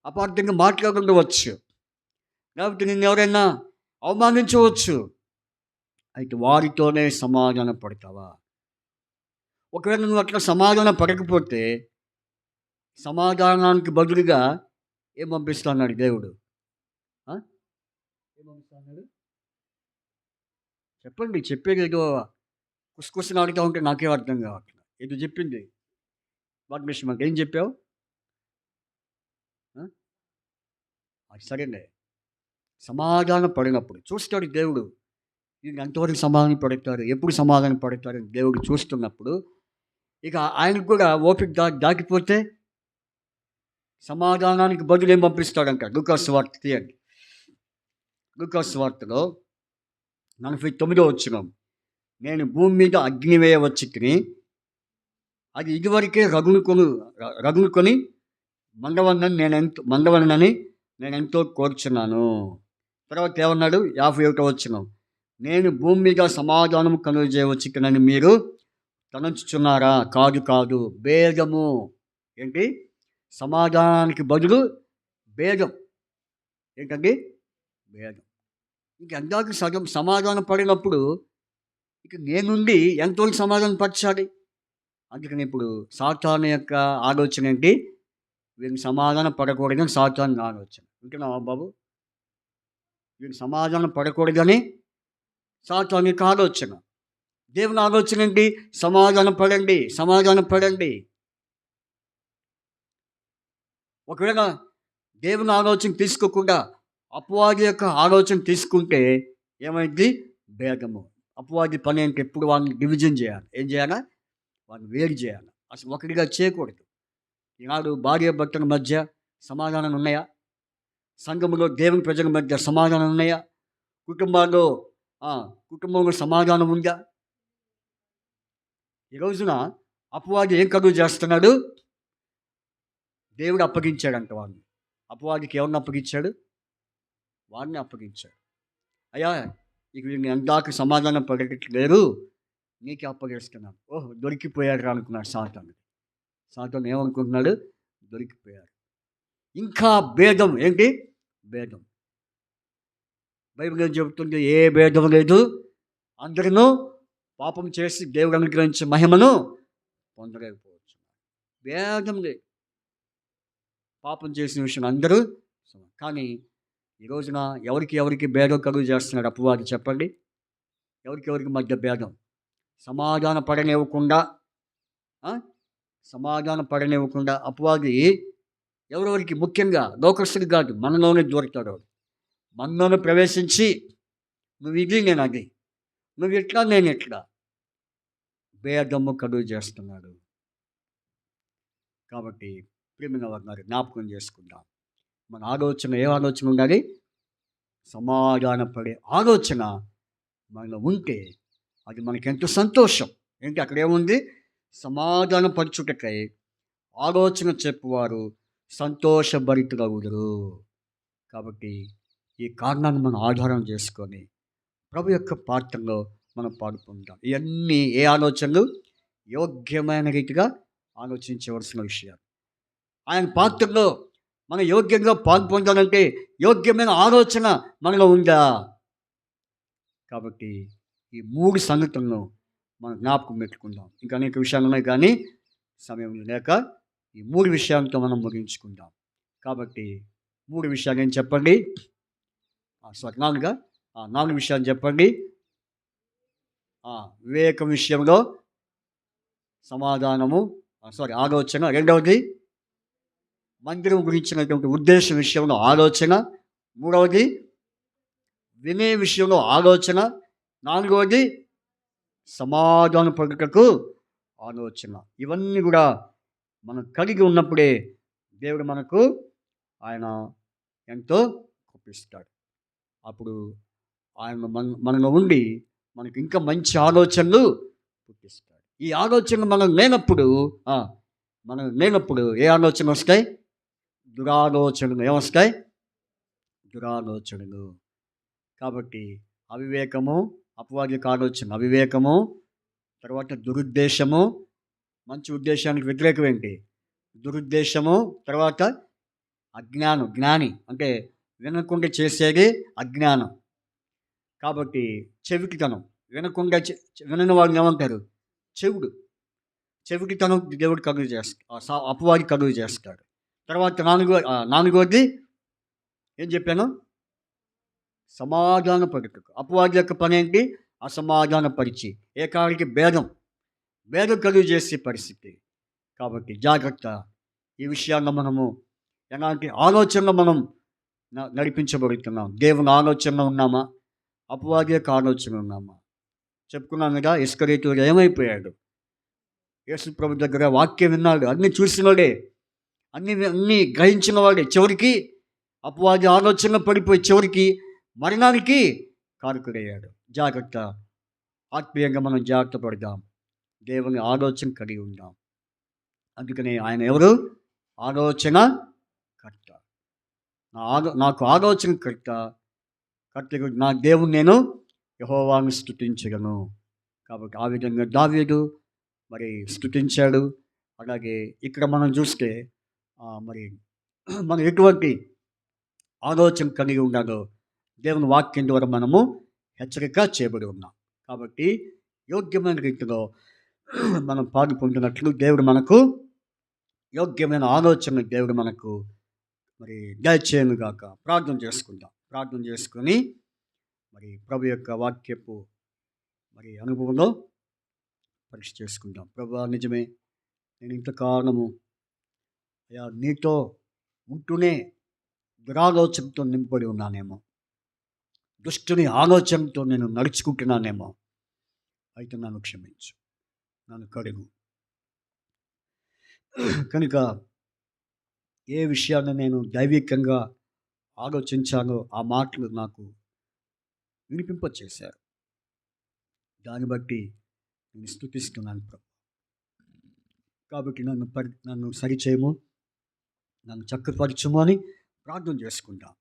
అపార్థంగా మాట్లాడుకుండవచ్చు, లేకపోతే నిన్నెవరైనా అవమానించవచ్చు, అయితే వారితోనే సమాధాన పడతావా? ఒకవేళ నువ్వు అట్లా సమాధానం పడకపోతే సమాధానానికి బదులుగా ఏం పంపిస్తున్నాడు దేవుడు? ఏం పంపిస్తున్నాడు చెప్పండి. చెప్పేది ఏదో కుసకుసలు అడుగుతూ ఉంటే నాకేం అర్థం కావట్లేదు. ఏదో చెప్పింది వాగ్మిషన్ ఏం చెప్పావు? అది సరేలే. సమాధానం పడినప్పుడు చూస్తాడు దేవుడు. వీళ్ళు ఎంతవరకు సమాధానం పడతారు, ఎప్పుడు సమాధానం పడతారు దేవుడు చూస్తున్నప్పుడు ఇక ఆయనకు కూడా ఓపిక దాటిపోతే సమాధానానికి బదులు ఏం పంపిస్తాడంట? లూకాసు వార్త తీయండి. లూకాసు వార్తలో 49వ వచనం. నేను భూమి మీద అగ్ని వేయవచ్చి అది ఇదివరకే రగులుకొని మండవనని నేనెంతో కోరుచున్నాను. తర్వాత ఏమన్నాడు? 51వ వచనం. నేను భూమి మీద సమాధానము కలుగజేయవచ్చునని మీరు తలంచుచున్నారా? కాదు కాదు, భేదము. ఏంటి? సమాధానానికి బదులు భేదం. ఏంటండి? భేదం. ఇంక ఎందాక సగం సమాధానం పడినప్పుడు ఇక నేనుండి ఎంతవరకు సమాధానం పరచాలి? అందుకని ఇప్పుడు సాతాను యొక్క ఆలోచన ఏంటి? వీళ్ళని సమాధానం పడకూడదని సాతాను ఆలోచన. వింటున్నావా బాబు? వీళ్ళు సమాధానం పడకూడదని సాతాను యొక్క ఆలోచన. దేవుని ఆలోచన ఏంటి? సమాధానం పడండి. ఒకవేళ దేవుని ఆలోచన తీసుకోకుండా అపవాది యొక్క ఆలోచన తీసుకుంటే ఏమైంది? భేదము. అపవాది పని అంటే ఎప్పుడు వాళ్ళని డివిజన్ చేయాలి. ఏం చేయాలా? వాళ్ళని వేరు చేయాలి. అసలు ఒకటిగా చేయకూడదు. ఈనాడు భార్య భర్తల మధ్య సమాధానాలు ఉన్నాయా? సంఘములో దేవుని ప్రజల మధ్య సమాధానం ఉన్నాయా? కుటుంబంలో సమాధానం ఉందా? ఈ రోజున అపవాది ఏం కలుగు చేస్తున్నాడు? దేవుడు అప్పగించాడంట వాడిని. అపవాదికి ఎవరిని అప్పగించాడు? వాడిని అప్పగించాడు. అయ్యా, ఇక వీడిని ఎందాక సమాధానం పడట్లేరు, నీకే అప్పగిస్తున్నాను. ఓహ్, దొరికిపోయాడు అనుకున్నాడు సాతాను. సాతాను ఏమనుకుంటున్నాడు? దొరికిపోయాడు. ఇంకా భేదం. ఏంటి? భేదం. బైబిల్ ఏం చెబుతుంది? ఏ భేదం లేదు, అందరూ పాపం చేసి దేవుడు అనుగ్రహించే మహిమను పొందలేకపోవచ్చు. భేదం లేదు. పాపం చేసిన విషయం అందరూ. కానీ ఈ రోజున ఎవరికి భేదం కలుగు చేస్తున్నాడు అపవాది? చెప్పండి. ఎవరికి మధ్య భేదం? సమాధాన పడనివ్వకుండా అపవాది ఎవరెవరికి, ముఖ్యంగా లోకస్తుడు కాదు, మనలోనే దూరతాడు. మనలోనే ప్రవేశించి నువ్వు ఇది, నేను అది, నువ్వు ఎట్లా, నేను ఎట్లా, భేదము కలుగు చేస్తున్నాడు. కాబట్టి ప్రియమైన వారు జ్ఞాపకం చేసుకుందాం. మన ఆలోచన ఏ ఆలోచన ఉండాలి? సమాధానపడే ఆలోచన మనలో ఉంటే అది మనకెంతో సంతోషం. ఏంటి? అక్కడ ఏముంది? సమాధానపరచుటకై ఆలోచన చెప్పువారు సంతోషభరితులవుదురు. కాబట్టి ఈ కారణాన్ని మనం ఆధారం చేసుకొని ప్రభు యొక్క పాత్రలో మనం పాల్పొందాం. ఇవన్నీ ఏ ఆలోచనలు? యోగ్యమైన రీతిగా ఆలోచించవలసిన విషయాలు. ఆయన పాత్రలో మనం యోగ్యంగా పాల్పొందాలంటే యోగ్యమైన ఆలోచన మనలో ఉందా? కాబట్టి ఈ 3 సంగతులను మనం జ్ఞాపకం పెట్టుకుందాం. ఇంకా అనేక విషయాలు ఉన్నాయి, కానీ సమయం లేక ఈ 3 విషయాలతో మనం ముగించుకుందాం. కాబట్టి 3 విషయాలు ఏం చెప్పండి? 4 విషయాలు చెప్పండి. వివేకం విషయంలో సమాధానము, ఆలోచన. రెండవది మందిరం గురించినటువంటి ఉద్దేశం విషయంలో ఆలోచన. మూడవది వినే విషయంలో ఆలోచన. నాలుగవది సమాధాన పడుటకు ఆలోచన. ఇవన్నీ కూడా మనం కలిగి ఉన్నప్పుడే దేవుడు ఆయన ఎంతో కృపిస్తాడు. అప్పుడు ఆయన మనలో ఉండి మనకి ఇంకా మంచి ఆలోచనలు పుట్టిస్తాడు. ఈ ఆలోచనలు మనం లేనప్పుడు ఏ ఆలోచన వస్తాయి? దురాలోచనలు. ఏమొస్తాయి? దురాలోచనలు. కాబట్టి అవివేకము, అపవాదిక ఆలోచన, అవివేకము, తర్వాత దురుద్దేశము. మంచి ఉద్దేశానికి వ్యతిరేకం ఏంటి? దురుద్దేశము. తర్వాత అజ్ఞానం. జ్ఞాని అంటే వినకుండా చేసేది అజ్ఞానం. కాబట్టి చెవిటితనం. వినకుండా వినని వాడిని ఏమంటారు? చెవిటితనం దేవుడు కలుగు చేస్తాడు, అపవాది కలుగు చేస్తాడు. తర్వాత నాలుగోది ఏం చెప్పాను? సమాధాన పరుటకు. అపవాది యొక్క పని ఏంటి? అసమాధాన పరిచి ఏకానికి భేదం కలుగు చేసే పరిస్థితి. కాబట్టి జాగ్రత్త. ఈ విషయాల్లో మనము ఎలాంటి ఆలోచనలో మనం నడిపించబడుతున్నాం? దేవుని ఆలోచనలో ఉన్నామా? అపవాది యొక్క ఆలోచన ఉన్నామా? చెప్పుకున్నాం కదా, ఇస్కరియోతు ఏమైపోయాడు? యేసు ప్రభు దగ్గర వాక్యం విన్నాడు, అన్నీ చూసినవాడే, అన్నీ గ్రహించిన వాడే. చివరికి అపవాది ఆలోచనలో పడిపోయి చివరికి మరణానికి కారకుడయ్యాడు. జాగ్రత్త. ఆత్మీయంగా మనం జాగ్రత్త పడదాం. దేవుని ఆలోచన కలిగి ఉందాం. అందుకని ఆయన ఎవరు? ఆలోచన కర్త. నాకు ఆలోచన కర్తగా నా దేవుని నేను యెహోవాను స్తుతించగలను. కాబట్టి ఆ విధంగా దావీదు మరి స్తుతించాడు. అలాగే ఇక్కడ మనం చూస్తే మరి మనం ఎటువంటి ఆలోచన కలిగి ఉండాలో దేవుని వాక్యం ద్వారా మనము హెచ్చరిక చేయబడి ఉన్నాం. కాబట్టి యోగ్యమైన రీతిలో మనం పాలు పొందినట్లు దేవుడు మనకు యోగ్యమైన ఆలోచన దేవుడు మనకు మరి దయచేయను గాక. ప్రార్థన చేసుకుందాం. ప్రార్థన చేసుకొని మరి ప్రభు యొక్క వాక్యపు మరి అనుభవంలో పరీక్ష చేసుకుందాం. ప్రభువా నిజమే, నేను ఇంతకాలము అయ్యా నీతో ఉంటూనే దురాలోచనతో నింపబడి ఉన్నానేమో, దుష్టుని ఆలోచనతో నేను నడుచుకుంటున్నానేమో. అయితే నన్ను క్షమించు, నన్ను కడుగు. కనుక ఏ విషయాన్ని నేను దైవికంగా ఆలోచించాలో ఆ మాటలు నాకు వినిపింపచేశారు. దాన్ని బట్టి నేను స్తుతిస్తున్నాను ప్రభు. కాబట్టి నన్ను సరిచేయము, నన్ను చక్కపరచుము అని ప్రార్థన చేసుకుంటాం.